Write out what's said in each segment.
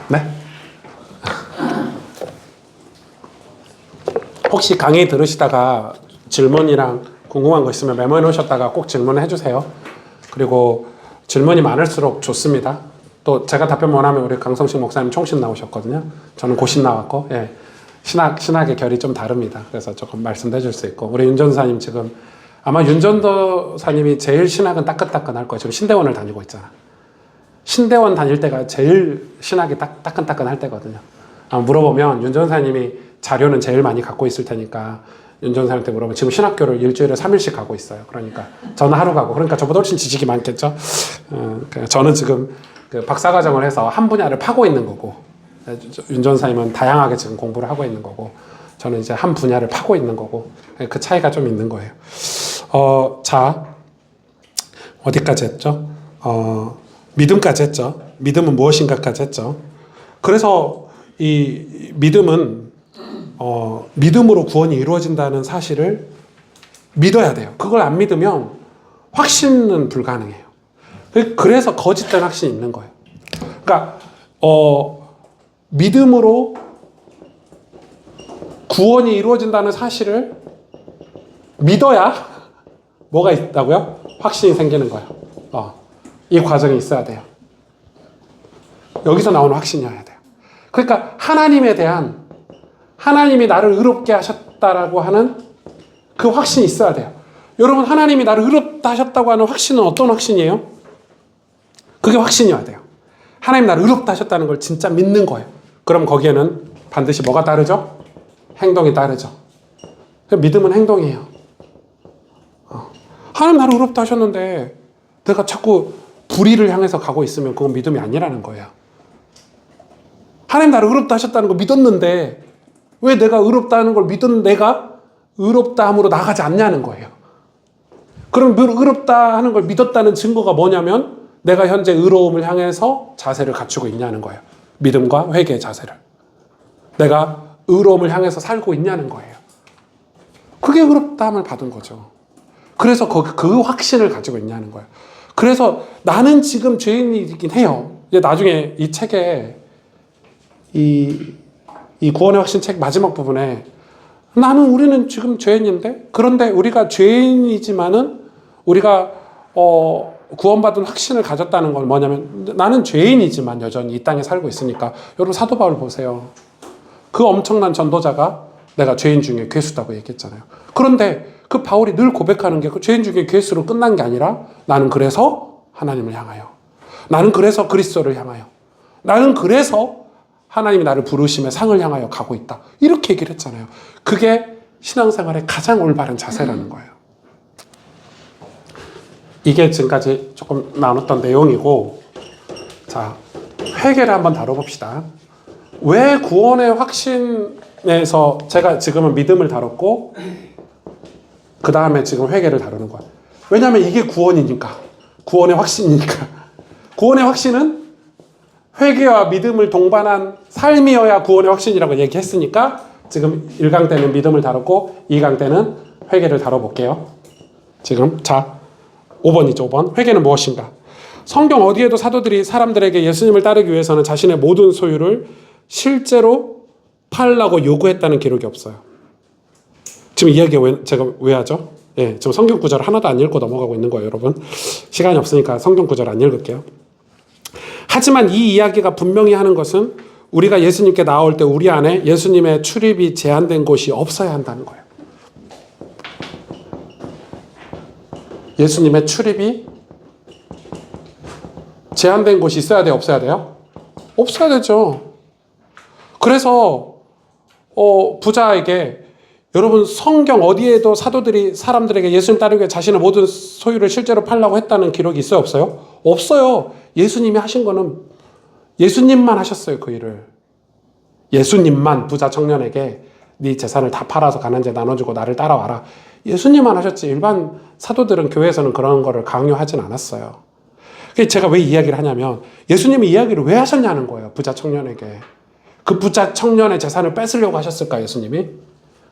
네? 혹시 강의 들으시다가 질문이랑 궁금한 거 있으면 메모해 놓으셨다가 꼭 질문을 해주세요. 그리고 질문이 많을수록 좋습니다. 또 제가 답변 원하면 우리 강성식 목사님 총신 나오셨거든요. 저는 고신 나왔고, 예. 신학의 결이 좀 다릅니다. 그래서 조금 말씀해 줄 수 있고, 우리 윤 전사님 지금 아마 윤 전도사님이 제일 신학은 따끈따끈할 거예요. 지금 신대원을 다니고 있잖아. 신대원 다닐 때가 제일 신학이 따끈따끈할 때거든요. 물어보면 윤 전사님이 자료는 제일 많이 갖고 있을 테니까 윤 전사님한테 물어보면 지금 신학교를 일주일에 3일씩 가고 있어요. 그러니까 저는 하루 가고, 그러니까 저보다 훨씬 지식이 많겠죠. 저는 지금 그 박사과정을 해서 한 분야를 파고 있는 거고, 윤 전사님은 다양하게 지금 공부를 하고 있는 거고, 저는 이제 한 분야를 파고 있는 거고, 그 차이가 좀 있는 거예요. 자, 어디까지 했죠? 믿음까지 했죠. 믿음은 무엇인가까지 했죠. 그래서 이 믿음은 믿음으로 구원이 이루어진다는 사실을 믿어야 돼요. 그걸 안 믿으면 확신은 불가능해요. 그래서 거짓된 확신이 있는 거예요. 그러니까 믿음으로 구원이 이루어진다는 사실을 믿어야 뭐가 있다고요? 확신이 생기는 거예요. 이 과정이 있어야 돼요. 여기서 나오는 확신이어야 돼요. 그러니까 하나님이 나를 의롭게 하셨다라고 하는 그 확신이 있어야 돼요. 여러분, 하나님이 나를 의롭다 하셨다고 하는 확신은 어떤 확신이에요? 그게 확신이어야 돼요. 하나님 나를 의롭다 하셨다는 걸 진짜 믿는 거예요. 그럼 거기에는 반드시 뭐가 따르죠? 행동이 따르죠. 믿음은 행동이에요. 하나님 나를 의롭다 하셨는데 내가 자꾸 불의를 향해서 가고 있으면 그건 믿음이 아니라는 거예요. 하나님 나를 의롭다 하셨다는 걸 믿었는데 왜 내가 의롭다는 걸 믿은 내가 의롭다함으로 나가지 않냐는 거예요. 그럼 의롭다 하는 걸 믿었다는 증거가 뭐냐면 내가 현재 의로움을 향해서 자세를 갖추고 있냐는 거예요. 믿음과 회개의 자세를. 내가 의로움을 향해서 살고 있냐는 거예요. 그게 의롭다함을 받은 거죠. 그래서 그 확신을 가지고 있냐는 거예요. 그래서 나는 지금 죄인이긴 해요. 이제 나중에 이 책에 이 구원의 확신 책 마지막 부분에 우리는 지금 죄인인데, 그런데 우리가 죄인이지만은 우리가 구원받은 확신을 가졌다는 건 뭐냐면 나는 죄인이지만 여전히 이 땅에 살고 있으니까. 여러분, 사도 바울 보세요. 그 엄청난 전도자가 내가 죄인 중에 괴수다고 얘기했잖아요. 그런데 그 바울이 늘 고백하는 게 그 죄인 중에 괴수로 끝난 게 아니라 나는 그래서 하나님을 향하여, 나는 그래서 그리스도를 향하여, 나는 그래서 하나님이 나를 부르심의 상을 향하여 가고 있다. 이렇게 얘기를 했잖아요. 그게 신앙생활의 가장 올바른 자세라는 거예요. 이게 지금까지 조금 나눴던 내용이고, 자, 회개를 한번 다뤄봅시다. 왜 구원의 확신에서 제가 지금은 믿음을 다뤘고 그 다음에 지금 회개를 다루는 거야. 왜냐하면 이게 구원이니까. 구원의 확신이니까. 구원의 확신은 회개와 믿음을 동반한 삶이어야 구원의 확신이라고 얘기했으니까 지금 1강 때는 믿음을 다뤘고 2강 때는 회개를 다뤄볼게요. 지금 자, 5번이죠. 5번. 회개는 무엇인가? 성경 어디에도 사도들이 사람들에게 예수님을 따르기 위해서는 자신의 모든 소유를 실제로 팔라고 요구했다는 기록이 없어요. 지금 이야기 제가 왜 하죠? 예, 지금 성경 구절 하나도 안 읽고 넘어가고 있는 거예요, 여러분. 시간이 없으니까 성경 구절 안 읽을게요. 하지만 이 이야기가 분명히 하는 것은 우리가 예수님께 나올 때 우리 안에 예수님의 출입이 제한된 곳이 없어야 한다는 거예요. 예수님의 출입이 제한된 곳이 있어야 돼요? 없어야 돼요? 없어야 되죠. 그래서 부자에게 여러분, 성경 어디에도 사도들이 사람들에게 예수님 따르기 위해 자신의 모든 소유를 실제로 팔라고 했다는 기록이 있어요? 없어요? 없어요. 예수님이 하신 거는 예수님만 하셨어요. 그 일을. 예수님만 부자 청년에게 네 재산을 다 팔아서 가난한 자 나눠주고 나를 따라와라. 예수님만 하셨지. 일반 사도들은 교회에서는 그런 거를 강요하진 않았어요. 제가 왜 이야기를 하냐면 예수님이 이야기를 왜 하셨냐는 거예요. 부자 청년에게. 그 부자 청년의 재산을 뺏으려고 하셨을까, 예수님이?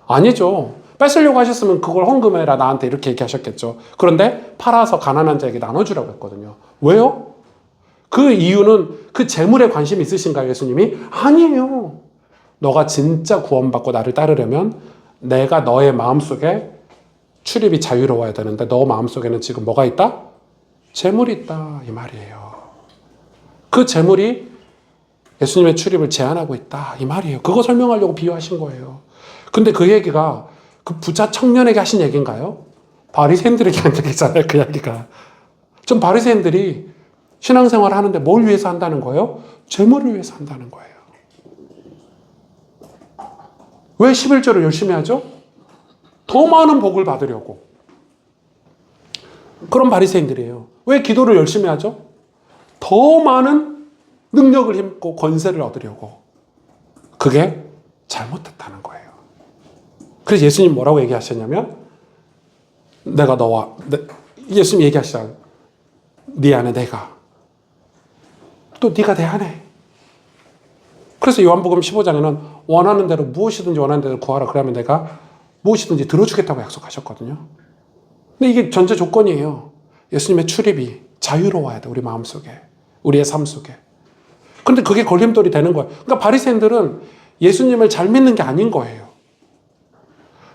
아니죠. 뺏으려고 하셨으면 그걸 헌금해라 나한테 이렇게 얘기하셨겠죠. 그런데 팔아서 가난한 자에게 나눠주라고 했거든요. 왜요? 그 이유는 그 재물에 관심이 있으신가요, 예수님이? 아니에요. 너가 진짜 구원받고 나를 따르려면 내가 너의 마음속에 출입이 자유로워야 되는데 너 마음속에는 지금 뭐가 있다? 재물이 있다 이 말이에요. 그 재물이 예수님의 출입을 제한하고 있다 이 말이에요. 그거 설명하려고 비유하신 거예요. 근데 그 얘기가 그 부자 청년에게 하신 얘기인가요? 바리새인들에게 한 얘기잖아요. 그 얘기가. 좀 바리새인들이 신앙생활을 하는데 뭘 위해서 한다는 거예요? 재물을 위해서 한다는 거예요. 왜 11조를 열심히 하죠? 더 많은 복을 받으려고. 그런 바리새인들이에요. 왜 기도를 열심히 하죠? 더 많은 능력을 힘고 권세를 얻으려고. 그게 잘못됐다는 거예요. 그래서 예수님 뭐라고 얘기하셨냐면 내가 너와 예수님 얘기하시잖아요. 네 안에 내가 또 네가 내 안에. 그래서 요한복음 15장에는 원하는 대로 무엇이든지 원하는 대로 구하라. 그러면 내가 무엇이든지 들어주겠다고 약속하셨거든요. 근데 이게 전제 조건이에요. 예수님의 출입이 자유로워야 돼. 우리 마음속에. 우리의 삶 속에. 근데 그게 걸림돌이 되는 거예요. 그러니까 바리새인들은 예수님을 잘 믿는 게 아닌 거예요.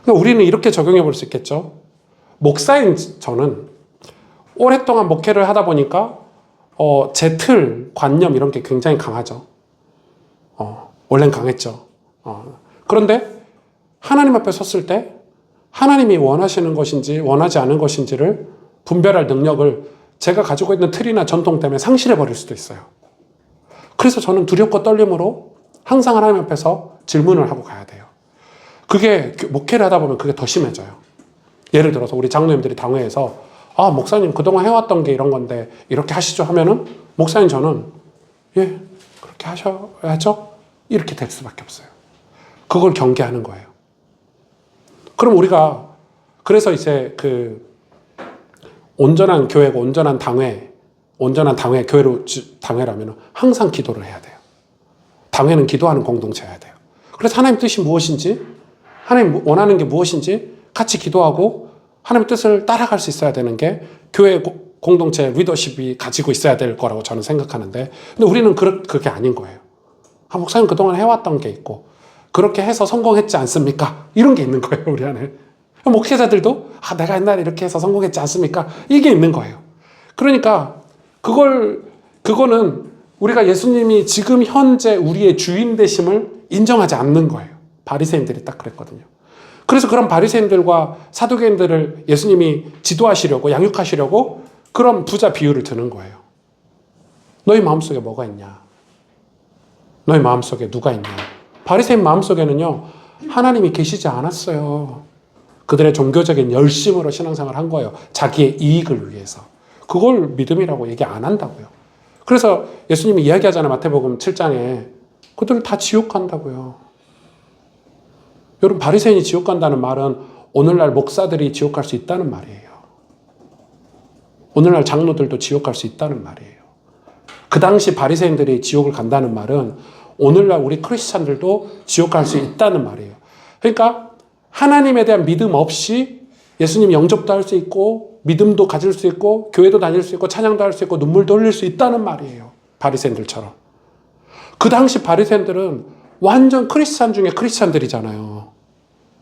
그러니까 우리는 이렇게 적용해 볼 수 있겠죠. 목사인 저는 오랫동안 목회를 하다 보니까 제 틀, 관념 이런 게 굉장히 강하죠. 원래는 강했죠. 그런데 하나님 앞에 섰을 때 하나님이 원하시는 것인지 원하지 않은 것인지를 분별할 능력을 제가 가지고 있는 틀이나 전통 때문에 상실해 버릴 수도 있어요. 그래서 저는 두렵고 떨림으로 항상 하나님 앞에서 질문을 하고 가야 돼요. 그게 목회를 하다 보면 그게 더 심해져요. 예를 들어서 우리 장로님들이 당회에서 목사님 그동안 해왔던 게 이런 건데 이렇게 하시죠 하면은 목사님 저는 예 그렇게 하셔야죠 이렇게 될 수밖에 없어요. 그걸 경계하는 거예요. 그럼 우리가 그래서 이제 그 온전한 교회고 온전한 당회 교회로 당회라면 항상 기도를 해야 돼요. 당회는 기도하는 공동체여야 돼요. 그래서 하나님 뜻이 무엇인지 하나님 원하는 게 무엇인지 같이 기도하고 하나님의 뜻을 따라갈 수 있어야 되는 게 교회 공동체 리더십이 가지고 있어야 될 거라고 저는 생각하는데 근데 우리는 그게 아닌 거예요. 목사님 그동안 해왔던 게 있고 그렇게 해서 성공했지 않습니까? 이런 게 있는 거예요. 우리 안에. 목회자들도 내가 옛날에 이렇게 해서 성공했지 않습니까? 이게 있는 거예요. 그러니까 그거는 우리가 예수님이 지금 현재 우리의 주인 되심을 인정하지 않는 거예요. 바리새인들이 딱 그랬거든요. 그래서 그런 바리새인들과 사두개인들을 예수님이 지도하시려고 양육하시려고 그런 부자 비유를 드는 거예요. 너희 마음속에 뭐가 있냐? 너희 마음속에 누가 있냐? 바리새인 마음속에는요. 하나님이 계시지 않았어요. 그들의 종교적인 열심으로 신앙생활을 한 거예요. 자기의 이익을 위해서. 그걸 믿음이라고 얘기 안 한다고요. 그래서 예수님이 이야기하잖아요. 마태복음 7장에. 그들을 다 지옥 간다고요. 여러분 바리새인이 지옥 간다는 말은 오늘날 목사들이 지옥 갈 수 있다는 말이에요. 오늘날 장로들도 지옥 갈 수 있다는 말이에요. 그 당시 바리새인들이 지옥을 간다는 말은 오늘날 우리 크리스찬들도 지옥 갈 수 있다는 말이에요. 그러니까 하나님에 대한 믿음 없이 예수님 영접도 할 수 있고 믿음도 가질 수 있고 교회도 다닐 수 있고 찬양도 할 수 있고 눈물도 흘릴 수 있다는 말이에요. 바리새인들처럼. 그 당시 바리새인들은 완전 크리스찬 중에 크리스찬들이잖아요.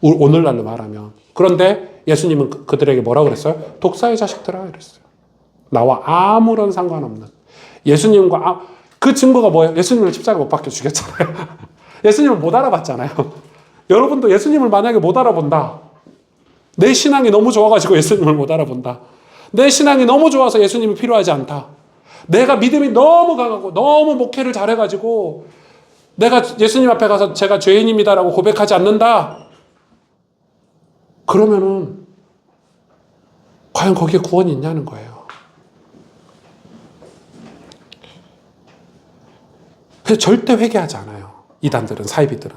오늘날로 말하면. 그런데 예수님은 그들에게 뭐라고 그랬어요? 독사의 자식들아 이랬어요. 나와 아무런 상관없는. 예수님과 그 증거가 뭐예요? 예수님을 십자가에 못 박혀 죽였잖아요. 예수님을 못 알아봤잖아요. 여러분도 예수님을 만약에 못 알아본다. 내 신앙이 너무 좋아가지고 예수님을 못 알아본다. 내 신앙이 너무 좋아서 예수님이 필요하지 않다. 내가 믿음이 너무 강하고 너무 목회를 잘해가지고 내가 예수님 앞에 가서 제가 죄인입니다라고 고백하지 않는다. 그러면은 과연 거기에 구원이 있냐는 거예요. 그래서 절대 회개하지 않아요. 이단들은, 사이비들은.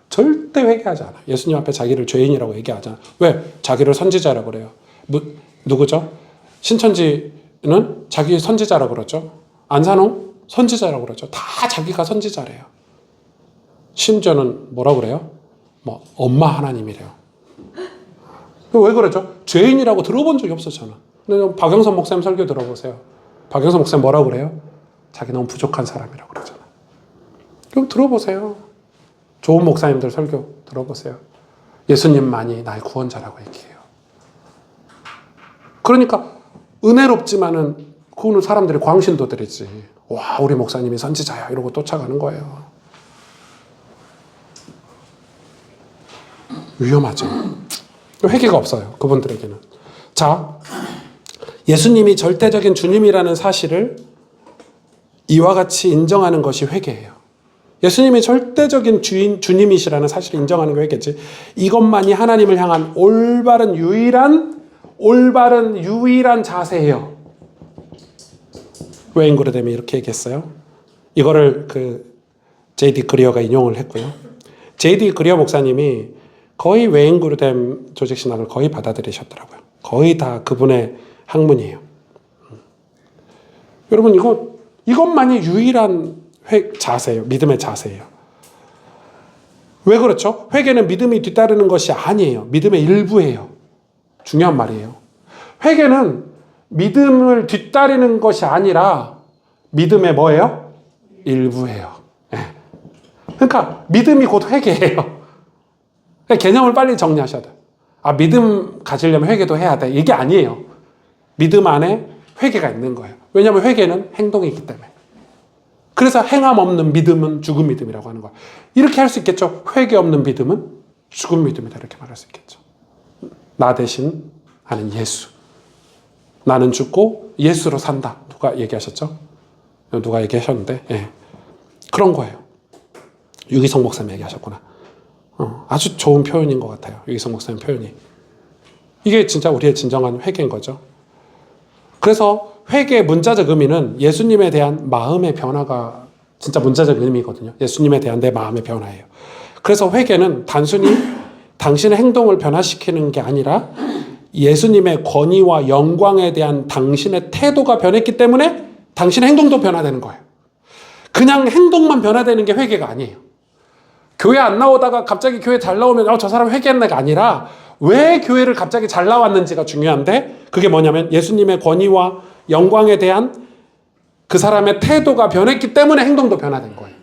절대 회개하지 않아요. 예수님 앞에 자기를 죄인이라고 얘기하잖아요. 왜? 자기를 선지자라고 그래요. 누구죠? 신천지는 자기 선지자라고 그러죠. 안산홍? 선지자라고 그러죠. 다 자기가 선지자래요. 심지어는 뭐라고 그래요? 엄마 하나님이래요. 왜 그러죠? 죄인이라고 들어본 적이 없어, 저는. 근데 박영선 목사님 설교 들어보세요. 박영선 목사님 뭐라고 그래요? 자기 너무 부족한 사람이라고 그러잖아. 그럼 들어보세요. 좋은 목사님들 설교 들어보세요. 예수님만이 나의 구원자라고 얘기해요. 그러니까 은혜롭지만은 그거는 사람들이 광신도들이지. 와, 우리 목사님이 선지자야 이러고 쫓아가는 거예요. 위험하죠. 회개가 없어요. 그분들에게는. 자, 예수님이 절대적인 주님이라는 사실을 이와 같이 인정하는 것이 회개예요. 예수님이 절대적인 주님이시라는 사실을 인정하는 게 회개지. 이것만이 하나님을 향한 올바른 유일한 자세예요. 웨인 그루뎀이 이렇게 얘기했어요. 이거를 J.D. 그리어가 인용을 했고요. J.D. 그리어 목사님이 거의 웨인 그루뎀 조직 신학을 거의 받아들이셨더라고요. 거의 다 그분의 학문이에요. 여러분 이것만이 유일한 자세예요. 믿음의 자세예요. 왜 그렇죠? 회개는 믿음이 뒤따르는 것이 아니에요. 믿음의 일부예요. 중요한 말이에요. 회개는 믿음을 뒤따르는 것이 아니라 믿음의 뭐예요? 일부예요. 네. 그러니까 믿음이 곧 회개예요. 개념을 빨리 정리하셔야 돼요. 믿음 가지려면 회개도 해야 돼. 이게 아니에요. 믿음 안에 회개가 있는 거예요. 왜냐하면 회개는 행동이기 때문에. 그래서 행함 없는 믿음은 죽은 믿음이라고 하는 거예요. 이렇게 할 수 있겠죠. 회개 없는 믿음은 죽은 믿음이다. 이렇게 말할 수 있겠죠. 나 대신 하는 예수. 나는 죽고 예수로 산다. 누가 얘기하셨죠? 누가 얘기하셨는데, 예. 그런 거예요. 유기성 목사님 얘기하셨구나. 아주 좋은 표현인 것 같아요. 유기성 목사님 표현이. 이게 진짜 우리의 진정한 회개인 거죠. 그래서 회개의 문자적 의미는 예수님에 대한 마음의 변화가 진짜 문자적 의미거든요. 예수님에 대한 내 마음의 변화예요. 그래서 회개는 단순히 당신의 행동을 변화시키는 게 아니라 예수님의 권위와 영광에 대한 당신의 태도가 변했기 때문에 당신의 행동도 변화되는 거예요. 그냥 행동만 변화되는 게 회개가 아니에요. 교회 안 나오다가 갑자기 교회 잘 나오면 저 사람 회개했네가 아니라 왜 교회를 갑자기 잘 나왔는지가 중요한데 그게 뭐냐면 예수님의 권위와 영광에 대한 그 사람의 태도가 변했기 때문에 행동도 변화된 거예요.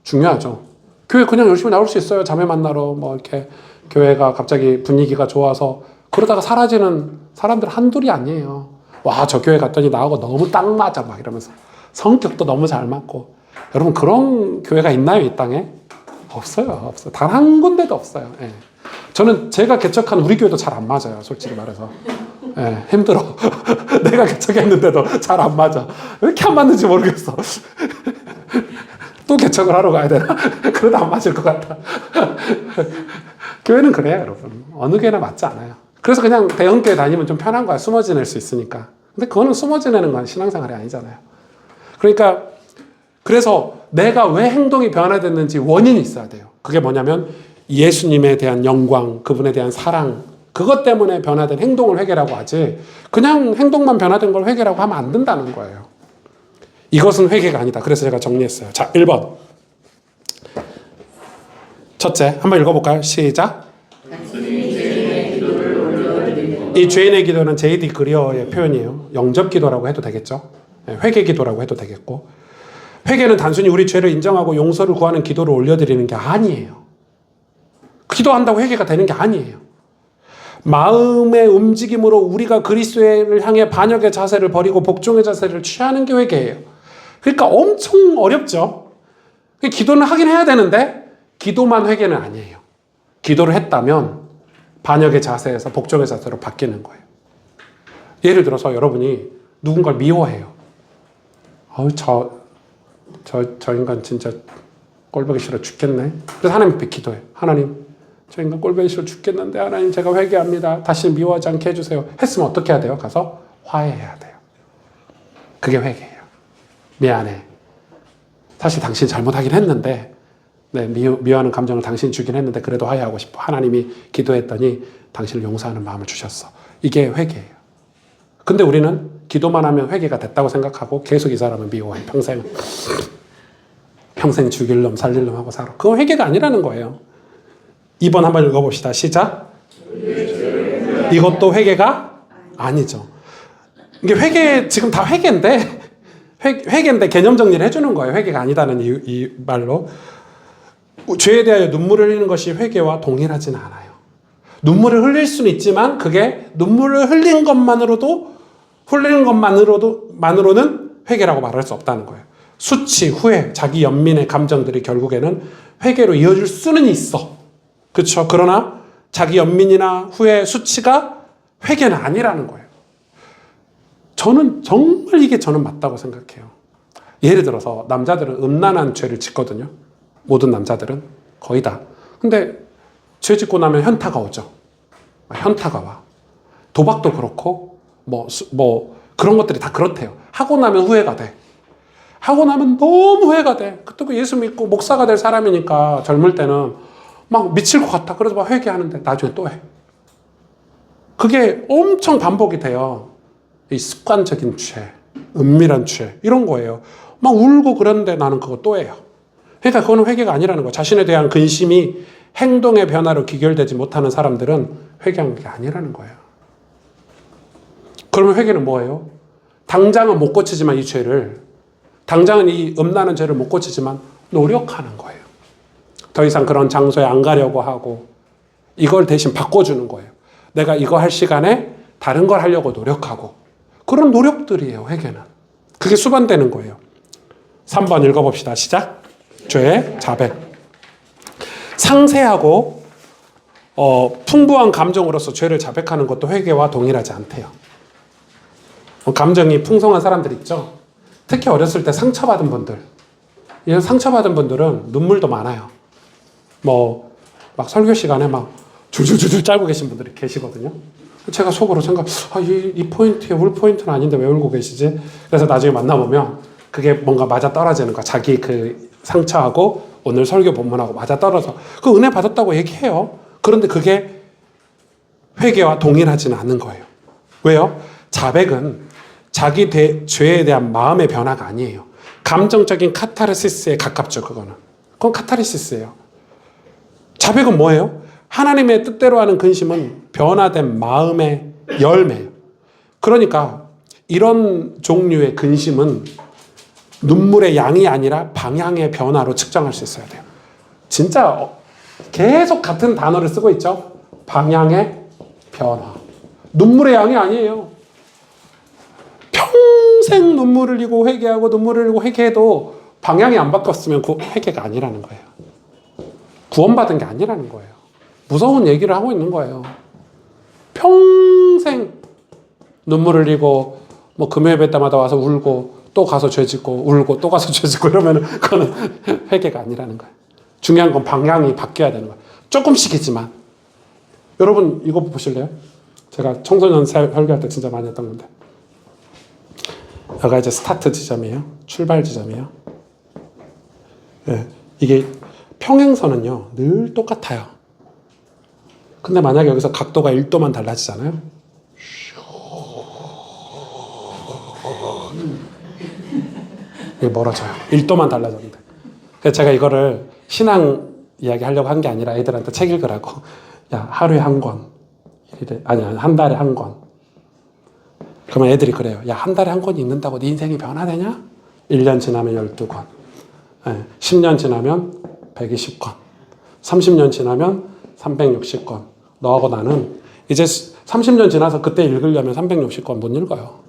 중요하죠. 교회 그냥 열심히 나올 수 있어요. 자매 만나러 이렇게 교회가 갑자기 분위기가 좋아서 그러다가 사라지는 사람들 한둘이 아니에요. 와, 저 교회 갔더니 나하고 너무 딱 맞아 막 이러면서 성격도 너무 잘 맞고. 여러분 그런 교회가 있나요, 이 땅에? 없어요. 단 한 군데도 없어요. 예. 저는 제가 개척한 우리 교회도 잘 안 맞아요. 솔직히 말해서. 예, 힘들어. 내가 개척했는데도 잘 안 맞아. 왜 이렇게 안 맞는지 모르겠어. 또 개척을 하러 가야 되나? 그러다 안 맞을 것 같아. 교회는 그래요, 여러분. 어느 교회나 맞지 않아요. 그래서 그냥 대형교회 다니면 좀 편한 거야. 숨어 지낼 수 있으니까. 근데 그거는 숨어 지내는 건 신앙생활이 아니잖아요. 그러니까 그래서 내가 왜 행동이 변화됐는지 원인이 있어야 돼요. 그게 뭐냐면 예수님에 대한 영광, 그분에 대한 사랑, 그것 때문에 변화된 행동을 회개라고 하지 그냥 행동만 변화된 걸 회개라고 하면 안 된다는 거예요. 이것은 회개가 아니다. 그래서 제가 정리했어요. 자, 1번. 첫째, 한번 읽어볼까요? 시작. 이 죄인의 기도는 J.D. 그리어의 표현이에요. 영접 기도라고 해도 되겠죠. 회개 기도라고 해도 되겠고. 회개는 단순히 우리 죄를 인정하고 용서를 구하는 기도를 올려드리는 게 아니에요. 기도한다고 회개가 되는 게 아니에요. 마음의 움직임으로 우리가 그리스도를 향해 반역의 자세를 버리고 복종의 자세를 취하는 게 회개예요. 그러니까 엄청 어렵죠. 기도는 하긴 해야 되는데 기도만 회개는 아니에요. 기도를 했다면 반역의 자세에서 복종의 자세로 바뀌는 거예요. 예를 들어서 여러분이 누군가를 미워해요. 저 인간 진짜 꼴보기 싫어 죽겠네. 그래서 하나님 앞에 기도해요. 하나님, 저 인간 꼴보기 싫어 죽겠는데 하나님 제가 회개합니다. 다시는 미워하지 않게 해주세요. 했으면 어떻게 해야 돼요? 가서 화해해야 돼요. 그게 회개예요. 미안해. 사실 당신이 잘못하긴 했는데 미워하는 감정을 당신이 주긴 했는데 그래도 화해하고 싶어. 하나님이 기도했더니 당신을 용서하는 마음을 주셨어. 이게 회개예요. 근데 우리는 기도만 하면 회개가 됐다고 생각하고 계속 이 사람을 미워해. 평생 죽일 놈 살릴 놈 하고 살아. 그건 회개가 아니라는 거예요. 2번 한번 읽어봅시다. 시작. 이것도 회개가 아니죠. 이게 회개 지금 다 회개인데 회개인데 개념 정리를 해주는 거예요. 회개가 아니다는 이 말로. 죄에 대하여 눈물을 흘리는 것이 회개와 동일하지는 않아요. 눈물을 흘릴 수는 있지만 그게 눈물을 흘린 것만으로는 회개라고 말할 수 없다는 거예요. 수치, 후회, 자기 연민의 감정들이 결국에는 회개로 이어질 수는 있어. 그렇죠? 그러나 자기 연민이나 후회, 수치가 회개는 아니라는 거예요. 저는 정말 이게 저는 맞다고 생각해요. 예를 들어서 남자들은 음란한 죄를 짓거든요. 모든 남자들은 거의 다. 근데 죄 짓고 나면 현타가 오죠. 현타가 와. 도박도 그렇고 뭐 그런 것들이 다 그렇대요. 하고 나면 후회가 돼. 하고 나면 너무 후회가 돼. 그때 예수 믿고 목사가 될 사람이니까 젊을 때는 막 미칠 것 같아. 그래서 막 회개하는데 나중에 또 해. 그게 엄청 반복이 돼요. 이 습관적인 죄, 은밀한 죄 이런 거예요. 막 울고 그러는데 나는 그거 또 해요. 그러니까 그거는 회개가 아니라는 거예요. 자신에 대한 근심이 행동의 변화로 귀결되지 못하는 사람들은 회개한 게 아니라는 거예요. 그러면 회개는 뭐예요? 당장은 못 고치지만 이 죄를, 당장은 이 음란한 죄를 못 고치지만 노력하는 거예요. 더 이상 그런 장소에 안 가려고 하고 이걸 대신 바꿔주는 거예요. 내가 이거 할 시간에 다른 걸 하려고 노력하고 그런 노력들이에요. 회개는. 그게 수반되는 거예요. 3번 읽어봅시다. 시작. 죄, 자백. 상세하고 풍부한 감정으로서 죄를 자백하는 것도 회개와 동일하지 않대요. 감정이 풍성한 사람들 있죠. 특히 어렸을 때 상처받은 분들. 이런 상처받은 분들은 눈물도 많아요. 막 설교 시간에 막 줄줄줄줄 짜고 계신 분들이 계시거든요. 제가 속으로 이 포인트에 울 포인트는 아닌데 왜 울고 계시지? 그래서 나중에 만나보면 그게 뭔가 맞아 떨어지는 거야. 자기 그 상처하고 오늘 설교 본문하고 맞아 떨어져. 그 은혜 받았다고 얘기해요. 그런데 그게 회개와 동일하지는 않는 거예요. 왜요? 자백은 자기 죄에 대한 마음의 변화가 아니에요. 감정적인 카타르시스에 가깝죠. 그건 카타르시스예요. 자백은 뭐예요? 하나님의 뜻대로 하는 근심은 변화된 마음의 열매예요. 그러니까 이런 종류의 근심은 눈물의 양이 아니라 방향의 변화로 측정할 수 있어야 돼요. 진짜 계속 같은 단어를 쓰고 있죠. 방향의 변화. 눈물의 양이 아니에요. 평생 눈물을 흘리고 회개하고 눈물을 흘리고 회개해도 방향이 안 바뀌었으면 그 회개가 아니라는 거예요. 구원받은 게 아니라는 거예요. 무서운 얘기를 하고 있는 거예요. 평생 눈물 흘리고 금요 예배 때마다 와서 울고 또 가서 죄 짓고 울고 또 가서 죄 짓고 이러면 그거는 회개가 아니라는 거예요. 중요한 건 방향이 바뀌어야 되는 거예요. 조금씩이지만. 여러분 이거 보실래요? 제가 청소년 설교할 때 진짜 많이 했던 건데. 여기가 이제 스타트 지점이에요. 출발 지점이에요. 네, 이게 평행선은요 늘 똑같아요. 근데 만약에 여기서 각도가 1도만 달라지잖아요. 이게 멀어져요. 1도만 달라졌는데. 그래서 제가 이거를 신앙 이야기 하려고 한 게 아니라 애들한테 책 읽으라고. 야, 하루에 한 권. 아니야, 한 달에 한 권. 그러면 애들이 그래요. 야, 한 달에 한 권이 읽는다고 네 인생이 변화되냐? 1년 지나면 12권. 10년 지나면 120권. 30년 지나면 360권. 너하고 나는 이제 30년 지나서 그때 읽으려면 360권 못 읽어요.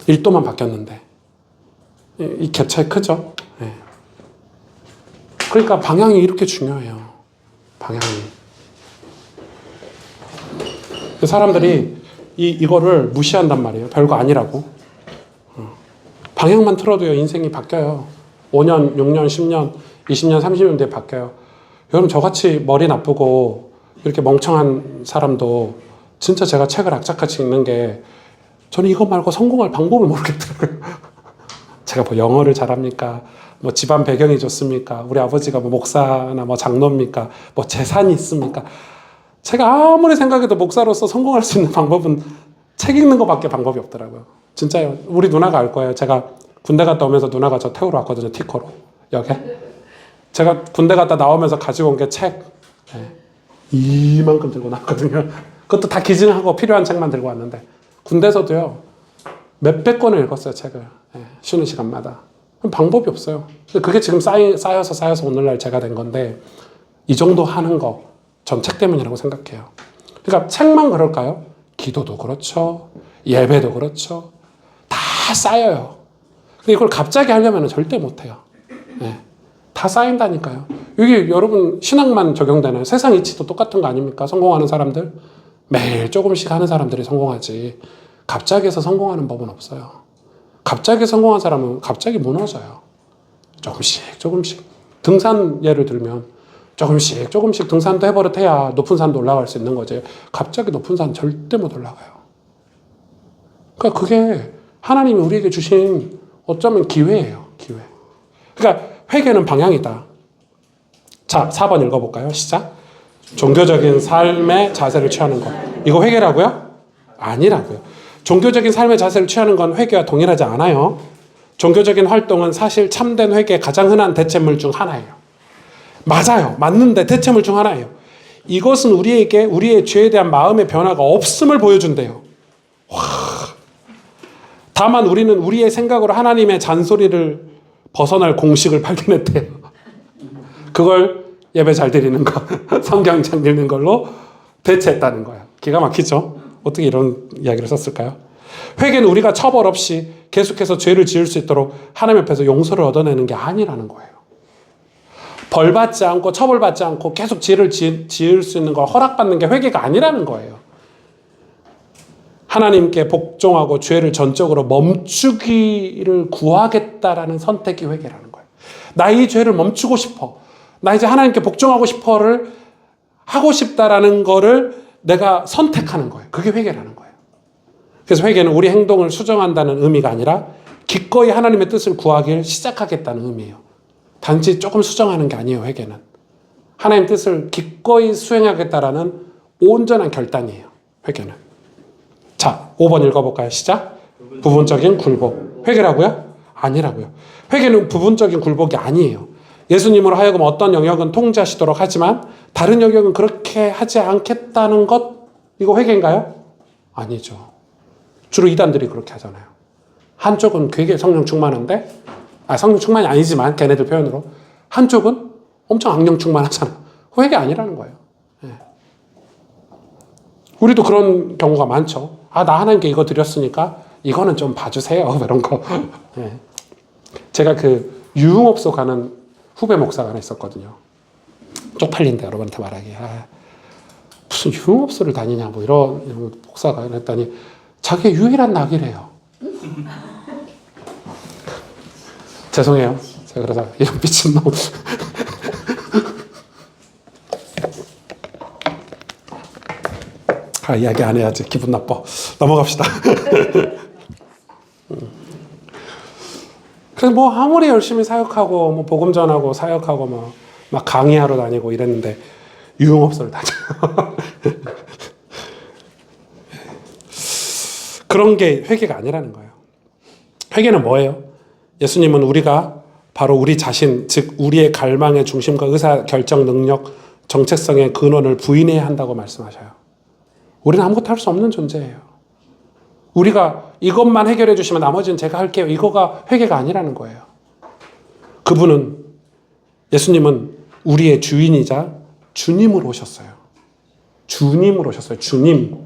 1도만 바뀌었는데. 이 갭 차이 크죠? 네. 그러니까 방향이 이렇게 중요해요. 방향이. 사람들이 이거를 무시한단 말이에요. 별거 아니라고. 방향만 틀어도요, 인생이 바뀌어요. 5년, 6년, 10년, 20년, 30년 뒤에 바뀌어요. 여러분, 저같이 머리 나쁘고 이렇게 멍청한 사람도 진짜 제가 책을 악착같이 읽는 게 저는 이거 말고 성공할 방법을 모르겠더라고요. 제가 뭐 영어를 잘합니까? 뭐 집안 배경이 좋습니까? 우리 아버지가 뭐 목사나 뭐 장로입니까? 뭐 재산이 있습니까? 제가 아무리 생각해도 목사로서 성공할 수 있는 방법은 책 읽는 것밖에 방법이 없더라고요. 진짜요. 우리 누나가 알 거예요. 제가 군대 갔다 오면서 누나가 저 태우러 왔거든요. 티코로. 여기. 제가 군대 갔다 나오면서 가지고 온 게 책. 네. 이만큼 들고 나왔거든요. 그것도 다 기증하고 필요한 책만 들고 왔는데 군대에서도요. 몇백 권을 읽었어요. 책을. 쉬는 시간마다. 방법이 없어요. 그게 지금 쌓여서 오늘날 제가 된 건데 이 정도 하는 거 전 책 때문이라고 생각해요. 그러니까 책만 그럴까요? 기도도 그렇죠. 예배도 그렇죠. 다 쌓여요. 근데 이걸 갑자기 하려면 절대 못해요. 다 쌓인다니까요. 이게 여러분 신앙만 적용되나요? 세상 이치도 똑같은 거 아닙니까? 성공하는 사람들 매일 조금씩 하는 사람들이 성공하지 갑자기 해서 성공하는 법은 없어요. 갑자기 성공한 사람은 갑자기 무너져요. 조금씩 등산 예를 들면 조금씩 등산도 해버릇해야 높은 산도 올라갈 수 있는 거지 갑자기 높은 산 절대 못 올라가요. 그러니까 그게 하나님이 우리에게 주신 어쩌면 기회예요. 기회. 그러니까 회개는 방향이다. 자, 4번 읽어볼까요? 시작. 종교적인 삶의 자세를 취하는 것. 이거 회개라고요? 아니라고요. 종교적인 삶의 자세를 취하는 건 회개와 동일하지 않아요. 종교적인 활동은 사실 참된 회개의 가장 흔한 대체물 중 하나예요. 맞아요. 맞는데 대체물 중 하나예요. 이것은 우리에게 우리의 죄에 대한 마음의 변화가 없음을 보여준대요. 와. 다만 우리는 우리의 생각으로 하나님의 잔소리를 벗어날 공식을 발견했대요. 그걸 예배 잘 드리는 거, 성경 잘 읽는 걸로 대체했다는 거예요. 기가 막히죠? 어떻게 이런 이야기를 썼을까요? 회개는 우리가 처벌 없이 계속해서 죄를 지을 수 있도록 하나님 앞에서 용서를 얻어내는 게 아니라는 거예요. 벌받지 않고 처벌받지 않고 계속 죄를 지을 수 있는 걸 허락받는 게 회개가 아니라는 거예요. 하나님께 복종하고 죄를 전적으로 멈추기를 구하겠다라는 선택이 회개라는 거예요. 나 이 죄를 멈추고 싶어. 나 이제 하나님께 복종하고 싶어를 하고 싶다라는 거를 내가 선택하는 거예요. 그게 회개라는 거예요. 그래서 회개는 우리 행동을 수정한다는 의미가 아니라 기꺼이 하나님의 뜻을 구하길 시작하겠다는 의미예요. 단지 조금 수정하는 게 아니에요. 회개는. 하나님 뜻을 기꺼이 수행하겠다라는 온전한 결단이에요. 회개는. 자, 5번 읽어볼까요? 시작. 부분적인 굴복. 회개라고요? 아니라고요. 회개는 부분적인 굴복이 아니에요. 예수님으로 하여금 어떤 영역은 통제하시도록 하지만 다른 영역은 그렇게 하지 않겠다는 것, 이거 회개인가요? 아니죠. 주로 이단들이 그렇게 하잖아요. 한쪽은 되게 성령 충만한데, 성령 충만이 아니지만 걔네들 표현으로 한쪽은 엄청 악령 충만하잖아. 회개 아니라는 거예요. 우리도 그런 경우가 많죠. 나 하나님께 이거 드렸으니까 이거는 좀 봐주세요. 이런 거. 제가 그 유흥업소 가는 후배 목사가 하나 있었거든요. 쪽팔린데 여러분한테 말하기. 무슨 유흥업소를 다니냐 뭐 이런 목사가 했더니 자기의 유일한 낙이래요. 죄송해요. 제가 그러다 이런 미친놈. 이야기 안 해야지. 기분 나빠. 넘어갑시다. 그래서 뭐 아무리 열심히 사역하고 뭐 복음 전하고 사역하고 막 강의하러 다니고 이랬는데 유흥업소를 다녀요. 그런 게 회개가 아니라는 거예요. 회개는 뭐예요? 예수님은 우리가 바로 우리 자신, 즉 우리의 갈망의 중심과 의사 결정 능력, 정체성의 근원을 부인해야 한다고 말씀하셔요. 우리는 아무것도 할 수 없는 존재예요. 우리가 이것만 해결해 주시면 나머지는 제가 할게요. 이거가 회개가 아니라는 거예요. 그분은, 예수님은 우리의 주인이자 주님으로 오셨어요. 주님으로 오셨어요. 주님.